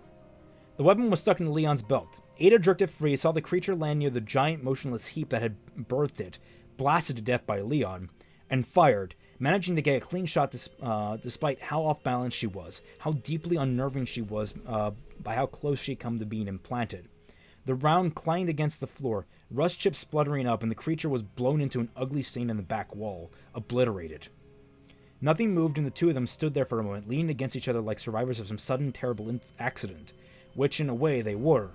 The weapon was stuck in Leon's belt. Ada jerked it free, saw the creature land near the giant motionless heap that had birthed it, blasted to death by Leon, and fired, managing to get a clean shot despite how off-balance she was, how deeply unnerving she was by how close she had come to being implanted. The round clanged against the floor, rust chips spluttering up, and the creature was blown into an ugly stain in the back wall, obliterated. Nothing moved, and the 2 of them stood there for a moment, leaning against each other like survivors of some sudden, terrible accident, which, in a way, they were.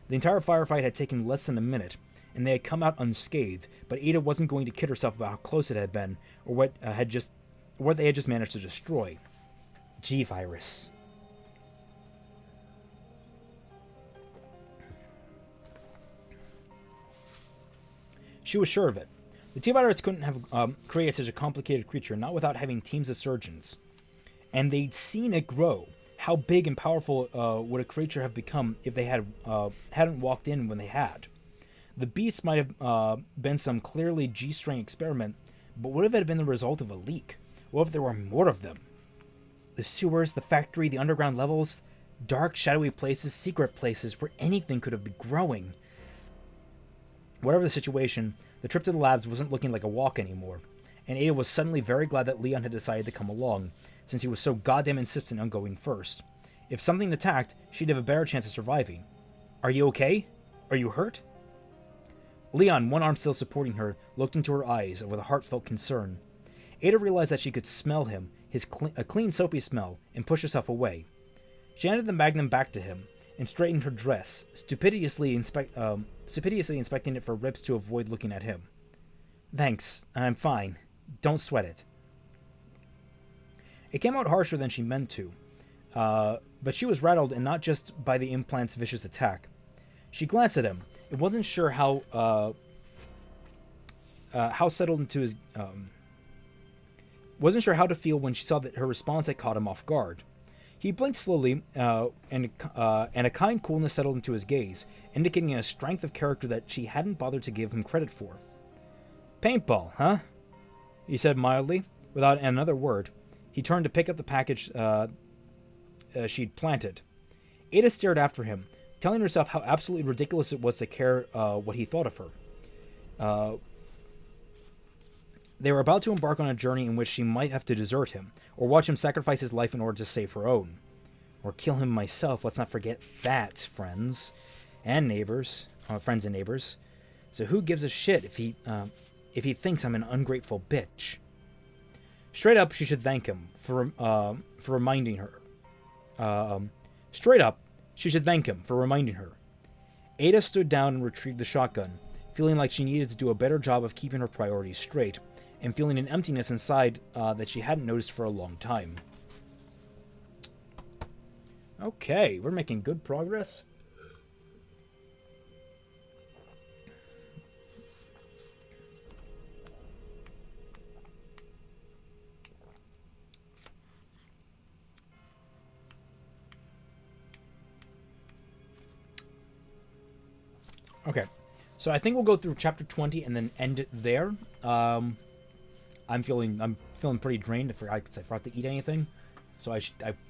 The entire firefight had taken less than a minute, and they had come out unscathed, but Ada wasn't going to kid herself about how close it had been, or what they had just managed to destroy. G-Virus. She was sure of it. The T-Virus couldn't have created such a complicated creature, not without having teams of surgeons. And they'd seen it grow. How big and powerful would a creature have become if they hadn't walked in when they had? The beast might have been some clearly G-string experiment, but what if it had been the result of a leak? What if there were more of them? The sewers, the factory, the underground levels, dark, shadowy places, secret places where anything could have been growing. Whatever the situation, the trip to the labs wasn't looking like a walk anymore, and Ada was suddenly very glad that Leon had decided to come along, since he was so goddamn insistent on going first. If something attacked, she'd have a better chance of surviving. "Are you okay? Are you hurt?" Leon, one arm still supporting her, looked into her eyes with a heartfelt concern. Ada realized that she could smell him, a clean, soapy smell, and pushed herself away. She handed the Magnum back to him, and straightened her dress, stupidiously inspecting it for rips to avoid looking at him. Thanks, I'm fine. Don't sweat it. It came out harsher than she meant to, but she was rattled, and not just by the implant's vicious attack. She glanced at him. It wasn't sure how settled into his... wasn't sure how to feel when she saw that her response had caught him off guard. He blinked slowly, and a kind coolness settled into his gaze, indicating a strength of character that she hadn't bothered to give him credit for. Paintball, huh? He said mildly, without another word. He turned to pick up the package she'd planted. Ada stared after him, telling herself how absolutely ridiculous it was to care what he thought of her. They were about to embark on a journey in which she might have to desert him, or watch him sacrifice his life in order to save her own. Or kill him myself, let's not forget that, friends. And neighbors. Friends and neighbors. So who gives a shit if he thinks I'm an ungrateful bitch? Straight up, she should thank him for reminding her. Straight up, she should thank him for reminding her. Ada stood down and retrieved the shotgun, feeling like she needed to do a better job of keeping her priorities straight, and feeling an emptiness inside that she hadn't noticed for a long time. Okay, we're making good progress. Okay, so I think we'll go through chapter 20 and then end it there. I'm feeling pretty drained. I forgot to eat anything, so I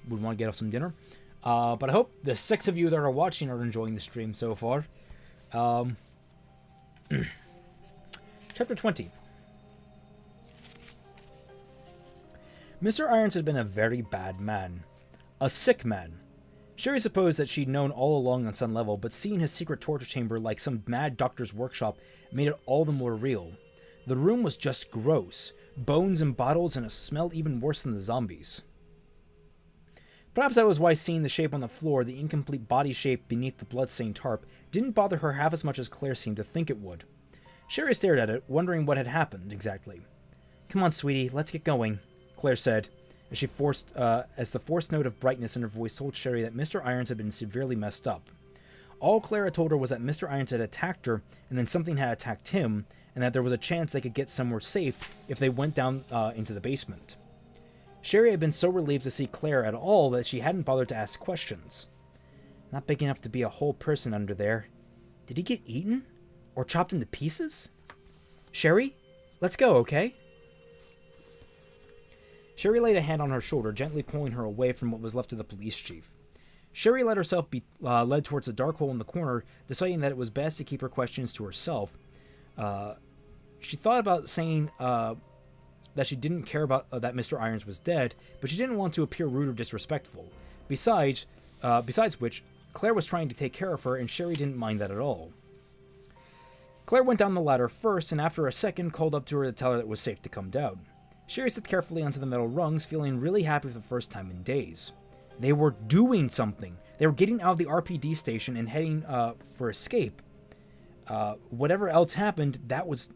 would want to get off some dinner. But I hope the 6 of you that are watching are enjoying the stream so far. Chapter 20. Mr. Irons had been a very bad man. A sick man. Sherry supposed that she'd known all along on some level, but seeing his secret torture chamber like some mad doctor's workshop made it all the more real. The room was just gross. Bones and bottles, and a smell even worse than the zombies. Perhaps that was why seeing the shape on the floor, the incomplete body shape beneath the blood-stained tarp, didn't bother her half as much as Claire seemed to think it would. Sherry stared at it, wondering what had happened exactly. "Come on, sweetie, let's get going," Claire said, as the forced note of brightness in her voice told Sherry that Mr. Irons had been severely messed up. All Claire had told her was that Mr. Irons had attacked her, and then something had attacked him, and that there was a chance they could get somewhere safe if they went down into the basement. Sherry had been so relieved to see Claire at all that she hadn't bothered to ask questions. Not big enough to be a whole person under there. Did he get eaten? Or chopped into pieces? Sherry? Let's go, okay? Sherry laid a hand on her shoulder, gently pulling her away from what was left of the police chief. Sherry let herself be led towards the dark hole in the corner, deciding that it was best to keep her questions to herself. She thought about saying that she didn't care about that Mr. Irons was dead, but she didn't want to appear rude or disrespectful. Besides which, Claire was trying to take care of her, and Sherry didn't mind that at all. Claire went down the ladder first, and after a second called up to her to tell her that it was safe to come down. Sherry stepped carefully onto the metal rungs, feeling really happy for the first time in days. They were doing something. They were getting out of the RPD station and heading for escape. Whatever else happened,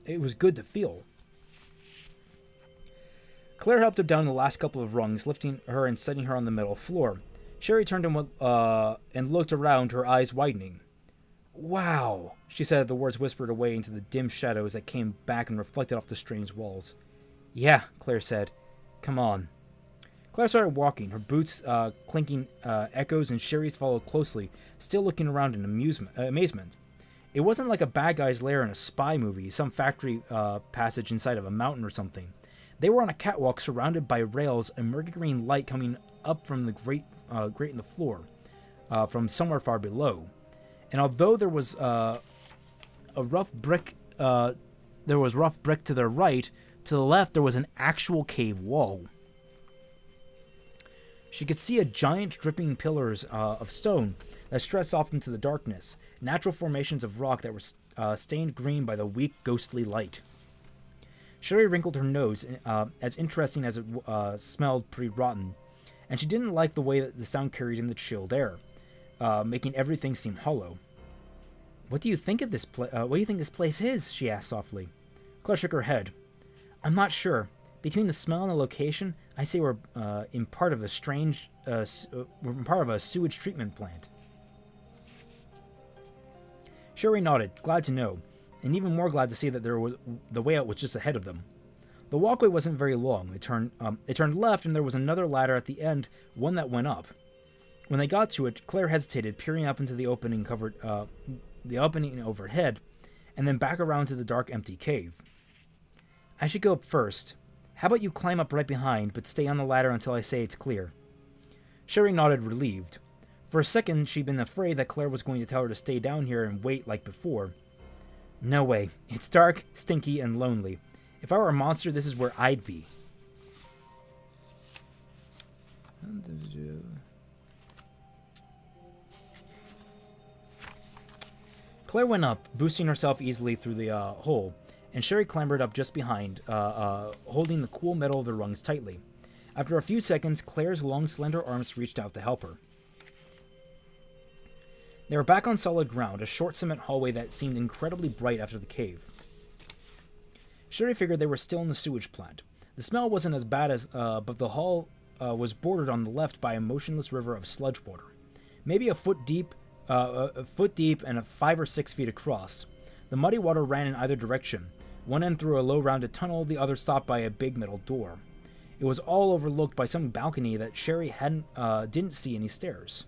it was good to feel. Claire helped her down the last couple of rungs, lifting her and setting her on the metal floor. Sherry turned and looked around, her eyes widening. "Wow," she said, the words whispered away into the dim shadows that came back and reflected off the strange walls. "Yeah," Claire said. "Come on." Claire started walking, her boots clinking echoes, and Sherry's followed closely, still looking around in amazement. It wasn't like a bad guy's lair in a spy movie, some factory passage inside of a mountain or something. They were on a catwalk surrounded by rails, a murky green light coming up from the grate in the floor, from somewhere far below. And although there was rough brick to their right, to the left there was an actual cave wall. She could see a giant dripping pillars of stone that stretched off into the darkness, natural formations of rock that were stained green by the weak, ghostly light. Sherry wrinkled her nose, as interesting as it smelled pretty rotten, and she didn't like the way that the sound carried in the chilled air. making everything seem hollow. What do you think of this what do you think this place is? She asked softly. Claire shook her head. I'm not sure. Between the smell and the location, I say we're in part of a strange, we're part of a sewage treatment plant. Sherry nodded, glad to know, and even more glad to see that the way out was just ahead of them. The walkway wasn't very long. It turned left, and there was another ladder at the end, one that went up. When they got to it, Claire hesitated, peering up into the opening overhead, and then back around to the dark, empty cave. I should go up first. How about you climb up right behind, but stay on the ladder until I say it's clear? Sherry nodded, relieved. For a second, she'd been afraid that Claire was going to tell her to stay down here and wait like before. No way. It's dark, stinky, and lonely. If I were a monster, this is where I'd be. Claire went up, boosting herself easily through the hole, and Sherry clambered up just behind, holding the cool metal of the rungs tightly. After a few seconds, Claire's long, slender arms reached out to help her. They were back on solid ground, a short cement hallway that seemed incredibly bright after the cave. Sherry figured they were still in the sewage plant. The smell wasn't as bad as, but the hall was bordered on the left by a motionless river of sludge water, maybe a foot deep and 5 or 6 feet across. The muddy water ran in either direction, one end through a low rounded tunnel, the other stopped by a big metal door. It was all overlooked by some balcony that Sherry didn't see any stairs.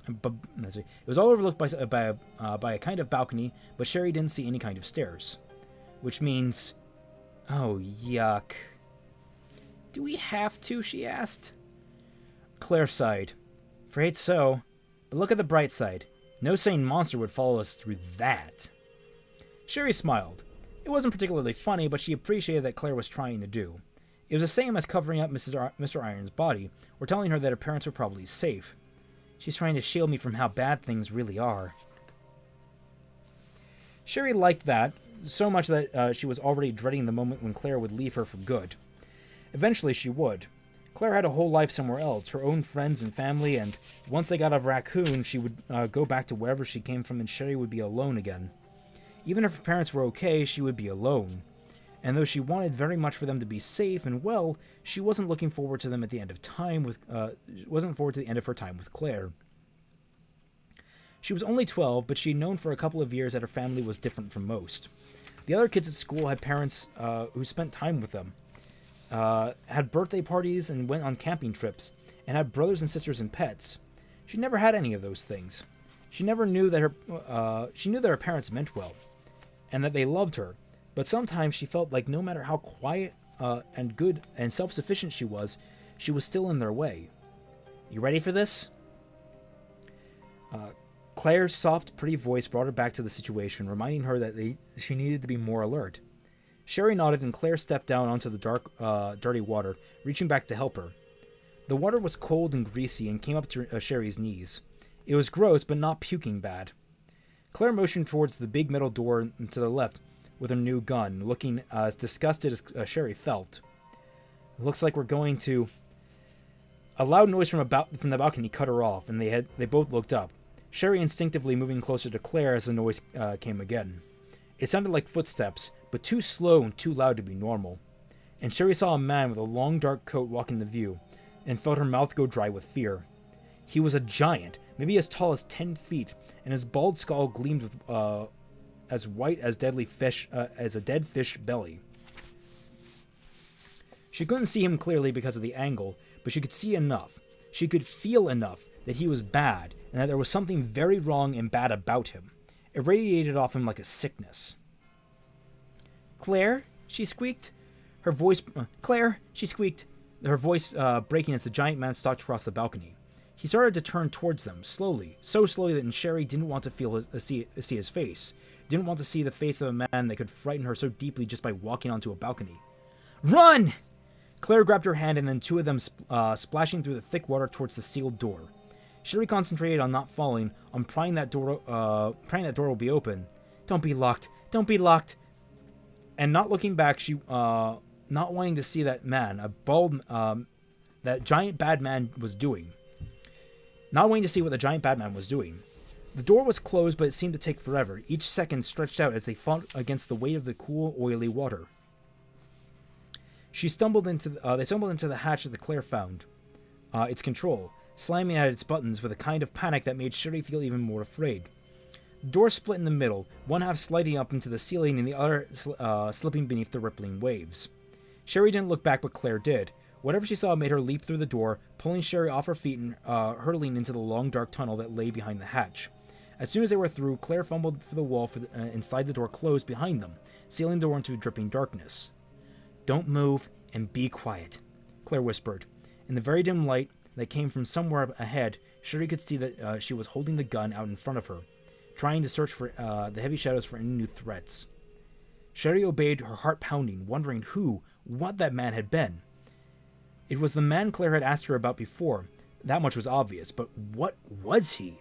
It was all overlooked by a kind of balcony, but Sherry didn't see any kind of stairs. Which means... Oh, yuck. Do we have to? She asked. Claire sighed. Afraid so. But look at the bright side. No sane monster would follow us through that. Sherry smiled. It wasn't particularly funny, but she appreciated that Claire was trying to do. It was the same as covering up Mr. Iron's body, or telling her that her parents were probably safe. She's trying to shield me from how bad things really are. Sherry liked that, so much that she was already dreading the moment when Claire would leave her for good. Eventually she would. Claire had a whole life somewhere else, her own friends and family, and once they got out of Raccoon, she would go back to wherever she came from and Sherry would be alone again. Even if her parents were okay, she would be alone. And though she wanted very much for them to be safe and well, she wasn't looking forward to them at the end of time wasn't forward to the end of her time with Claire. She was only 12, but she'd known for a couple of years that her family was different from most. The other kids at school had parents who spent time with them, had birthday parties and went on camping trips, and had brothers and sisters and pets. She never had any of those things. She never knew that her parents meant well, and that they loved her. But sometimes she felt like no matter how quiet and good and self-sufficient she was still in their way. You ready for this? Claire's soft, pretty voice brought her back to the situation, reminding her that she needed to be more alert. Sherry nodded, and Claire stepped down onto the dark, dirty water, reaching back to help her. The water was cold and greasy and came up to Sherry's knees. It was gross, but not puking bad. Claire motioned towards the big metal door to the left with her new gun, looking as disgusted as Sherry felt. Looks like we're going to... A loud noise from the balcony cut her off, and they both looked up. Sherry instinctively moving closer to Claire as the noise came again. It sounded like footsteps, but too slow and too loud to be normal. And Sherry saw a man with a long dark coat walk into view, and felt her mouth go dry with fear. He was a giant, maybe as tall as 10 feet, and his bald skull gleamed with as white as as a dead fish belly. She couldn't see him clearly because of the angle, but she could see enough. She could feel enough that he was bad, and that there was something very wrong and bad about him. It radiated off him like a sickness. Claire? She squeaked. Her voice... Claire? She squeaked, her voice breaking as the giant man stalked across the balcony. He started to turn towards them, slowly, so slowly that Sherry didn't want to see his face, didn't want to see the face of a man that could frighten her so deeply just by walking onto a balcony. Run! Claire grabbed her hand, and then two of them splashing through the thick water towards the sealed door. Sherry concentrated on not falling, on praying that door will be open. Don't be locked! Don't be locked! And not looking back, she, not wanting to see that man, that giant bad man was doing. not waiting to see what the giant Batman was doing. The door was closed, but it seemed to take forever. Each second stretched out as they fought against the weight of the cool, oily water. They stumbled into the hatch that Claire found its control, slamming at its buttons with a kind of panic that made Sherry feel even more afraid. The door split in the middle, one half sliding up into the ceiling and the other slipping beneath the rippling waves. Sherry didn't look back, but Claire did. Whatever she saw made her leap through the door, pulling Sherry off her feet and hurtling into the long dark tunnel that lay behind the hatch. As soon as they were through, Claire fumbled for the wall and slid the door closed behind them, sealing the door into dripping darkness. "Don't move and be quiet," Claire whispered. In the very dim light that came from somewhere ahead, Sherry could see that she was holding the gun out in front of her, trying to search for the heavy shadows for any new threats. Sherry obeyed, her heart pounding, wondering what that man had been. It was the man Claire had asked her about before. That much was obvious, but what was he?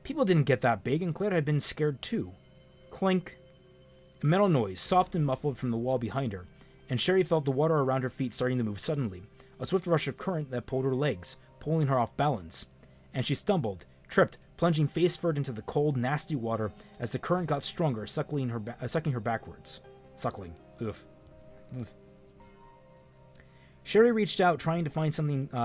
People didn't get that big, and Claire had been scared too. Clink. A metal noise, soft and muffled from the wall behind her, and Sherry felt the water around her feet starting to move suddenly, a swift rush of current that pulled her legs, pulling her off balance. And she stumbled, tripped, plunging face first into the cold, nasty water as the current got stronger, sucking her backwards. Suckling. Ugh. Ugh. Sherry reached out, trying to find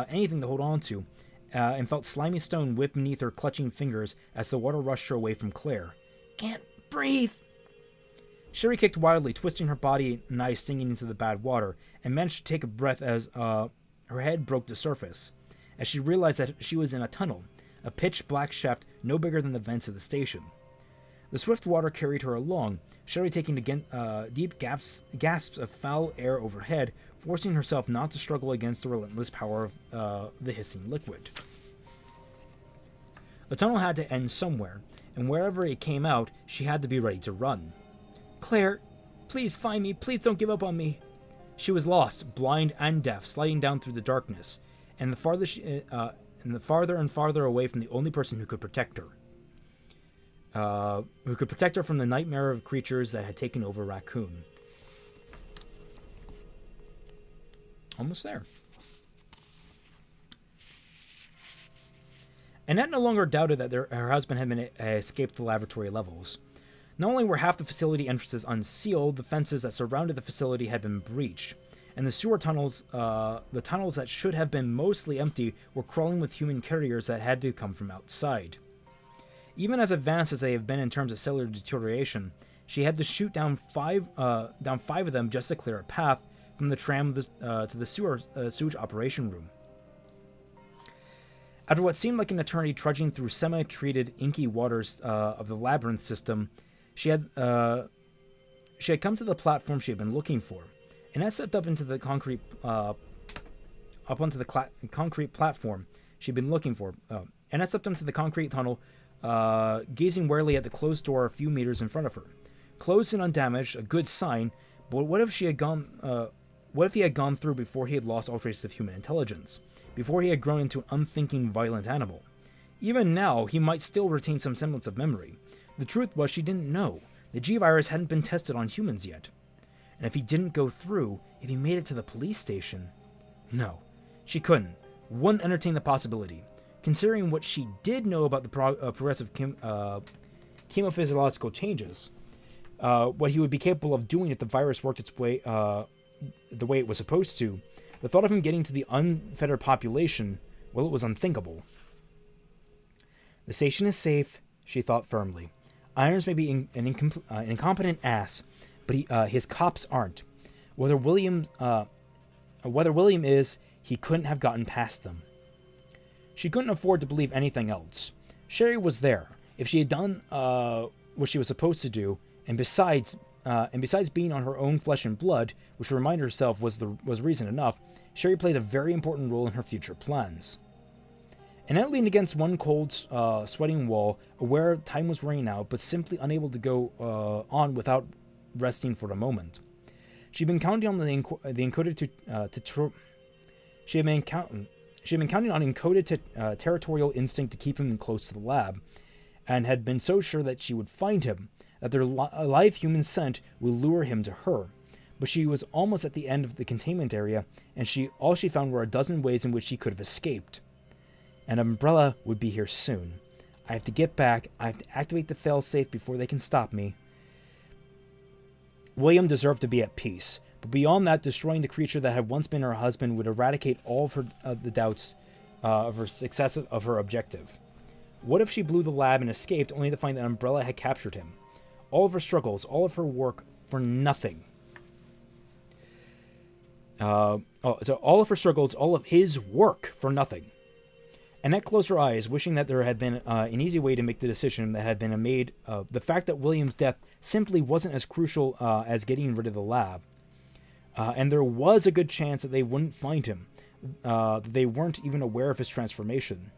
anything to hold on to, and felt slimy stone whip beneath her clutching fingers as the water rushed her away from Claire. "Can't breathe!" Sherry kicked wildly, twisting her body and eyes stinging into the bad water, and managed to take a breath as her head broke the surface, as she realized that she was in a tunnel, a pitch-black shaft no bigger than the vents of the station. The swift water carried her along, Sherry taking deep gasps of foul air overhead, forcing herself not to struggle against the relentless power of the hissing liquid. The tunnel had to end somewhere, and wherever it came out, she had to be ready to run. "Claire, please find me. Please don't give up on me." She was lost, blind and deaf, sliding down through the darkness, and the farther and farther away from the only person who could protect her. Who could protect her from the nightmare of creatures that had taken over Raccoon. Almost there. Annette no longer doubted that her husband had escaped the laboratory levels. Not only were half the facility entrances unsealed, the fences that surrounded the facility had been breached, and the sewer tunnels, the tunnels that should have been mostly empty, were crawling with human carriers that had to come from outside. Even as advanced as they have been in terms of cellular deterioration, she had to shoot down five of them just to clear a path from the tram to the sewage operation room. After what seemed like an eternity trudging through semi-treated, inky waters of the labyrinth system, she had come to the platform she had been looking for. Annette stepped up into the concrete platform she'd been looking for. Annette stepped onto the concrete tunnel, gazing warily at the closed door a few meters in front of her. Closed and undamaged, a good sign. But what if he had gone through before he had lost all traces of human intelligence? Before he had grown into an unthinking, violent animal? Even now, he might still retain some semblance of memory. The truth was, she didn't know. The G-Virus hadn't been tested on humans yet. And if he didn't go through, if he made it to the police station... No, she couldn't. Wouldn't entertain the possibility. Considering what she did know about the progressive chemophysiological changes, what he would be capable of doing if the virus worked its way the way it was supposed to, the thought of him getting to the unfettered population, well, it was unthinkable. The station is safe, she thought firmly. Irons may be an incompetent ass, but his cops aren't. Whether William is, he couldn't have gotten past them. She couldn't afford to believe anything else. Sherry was there. If she had done what she was supposed to do, and besides being on her own flesh and blood, which to remind herself was reason enough, Sherry played a very important role in her future plans. Annette leaned against one cold, sweating wall, aware time was running out, but simply unable to go on without resting for a moment. She'd been counting on the encoded territorial instinct to keep him close to the lab, and had been so sure that she would find him, that their live human scent would lure him to her. But she was almost at the end of the containment area, and all she found were a dozen ways in which she could have escaped. An umbrella would be here soon. I have to get back. I have to activate the failsafe before they can stop me. William deserved to be at peace, but beyond that, destroying the creature that had once been her husband would eradicate all of her the doubts of her success of her objective. What if she blew the lab and escaped, only to find that Umbrella had captured him? All of her struggles, all of her work, for nothing. So all of her struggles, all of his work, for nothing. Annette closed her eyes, wishing that there had been an easy way to make the decision that had been made. The fact that William's death simply wasn't as crucial as getting rid of the lab. And there was a good chance that they wouldn't find him. They weren't even aware of his transformation.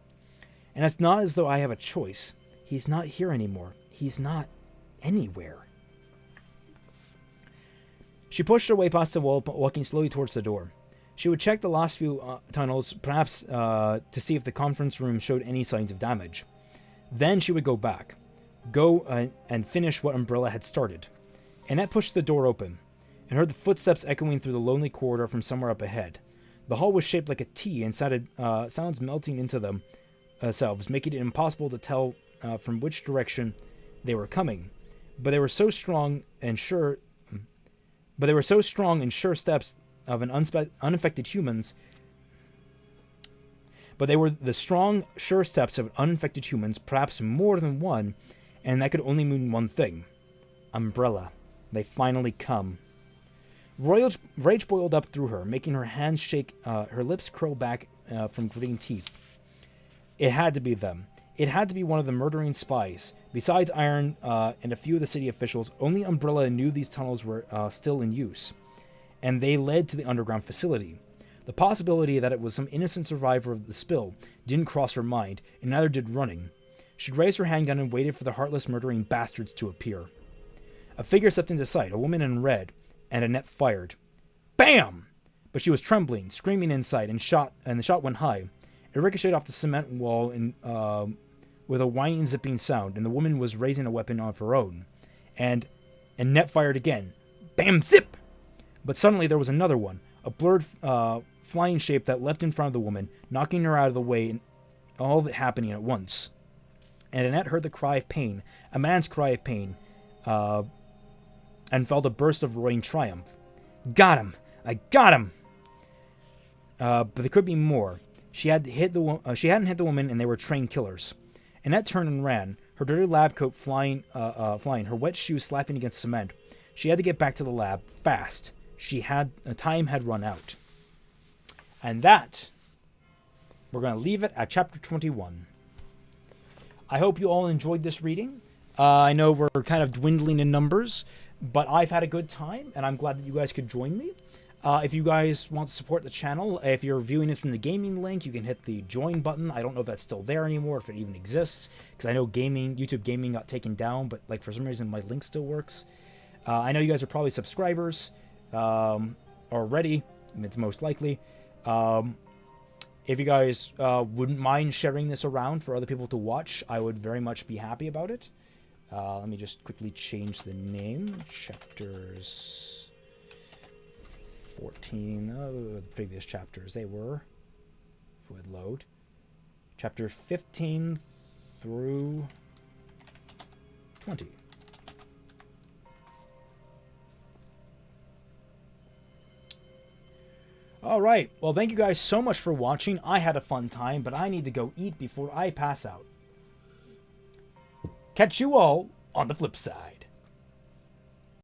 And it's not as though I have a choice. He's not here anymore. He's not anywhere. She pushed her way past the wall, walking slowly towards the door. She would check the last few tunnels, perhaps to see if the conference room showed any signs of damage. Then she would go back. And finish what Umbrella had started. Annette pushed the door open, and heard the footsteps echoing through the lonely corridor from somewhere up ahead. The hall was shaped like a T, and sounds melting into themselves, making it impossible to tell from which direction they were coming. But they were so strong and sure steps of an unaffected humans. But they were the strong, sure steps of uninfected humans, perhaps more than one, and that could only mean one thing. Umbrella. They finally come. Rage boiled up through her, making her hands shake, her lips curl back from gritting teeth. It had to be them. It had to be one of the murdering spies. Besides Iron and a few of the city officials, only Umbrella knew these tunnels were still in use. And they led to the underground facility. The possibility that it was some innocent survivor of the spill didn't cross her mind, and neither did running. She raised her handgun and waited for the heartless murdering bastards to appear. A figure stepped into sight, a woman in red, and Annette fired. Bam! But she was trembling, screaming inside, and the shot went high. It ricocheted off the cement wall with a whining, zipping sound, and the woman was raising a weapon of her own. And Annette fired again. Bam! Zip! But suddenly there was another one, a blurred flying shape that leapt in front of the woman, knocking her out of the way, and all of it happening at once. And Annette heard the cry of pain, a man's cry of pain, and felt a burst of roaring triumph. Got him! I got him! But there could be more. She hadn't hit the woman, and they were trained killers. Annette turned and ran, her dirty lab coat flying, her wet shoes slapping against cement. She had to get back to the lab, fast. Time had run out. And that, we're going to leave it at chapter 21. I hope you all enjoyed this reading. I know we're kind of dwindling in numbers, but I've had a good time, and I'm glad that you guys could join me. If you guys want to support the channel, if you're viewing this from the gaming link, you can hit the join button. I don't know if that's still there anymore, if it even exists, because I know YouTube Gaming got taken down, but like for some reason my link still works. I know you guys are probably subscribers already, and it's most likely. If you guys wouldn't mind sharing this around for other people to watch, I would very much be happy about it. Let me just quickly change the name. Chapters 14, the previous chapters, they were, if it would load, chapter 15 through 20. Alright, well thank you guys so much for watching. I had a fun time, but I need to go eat before I pass out. Catch you all on the flip side.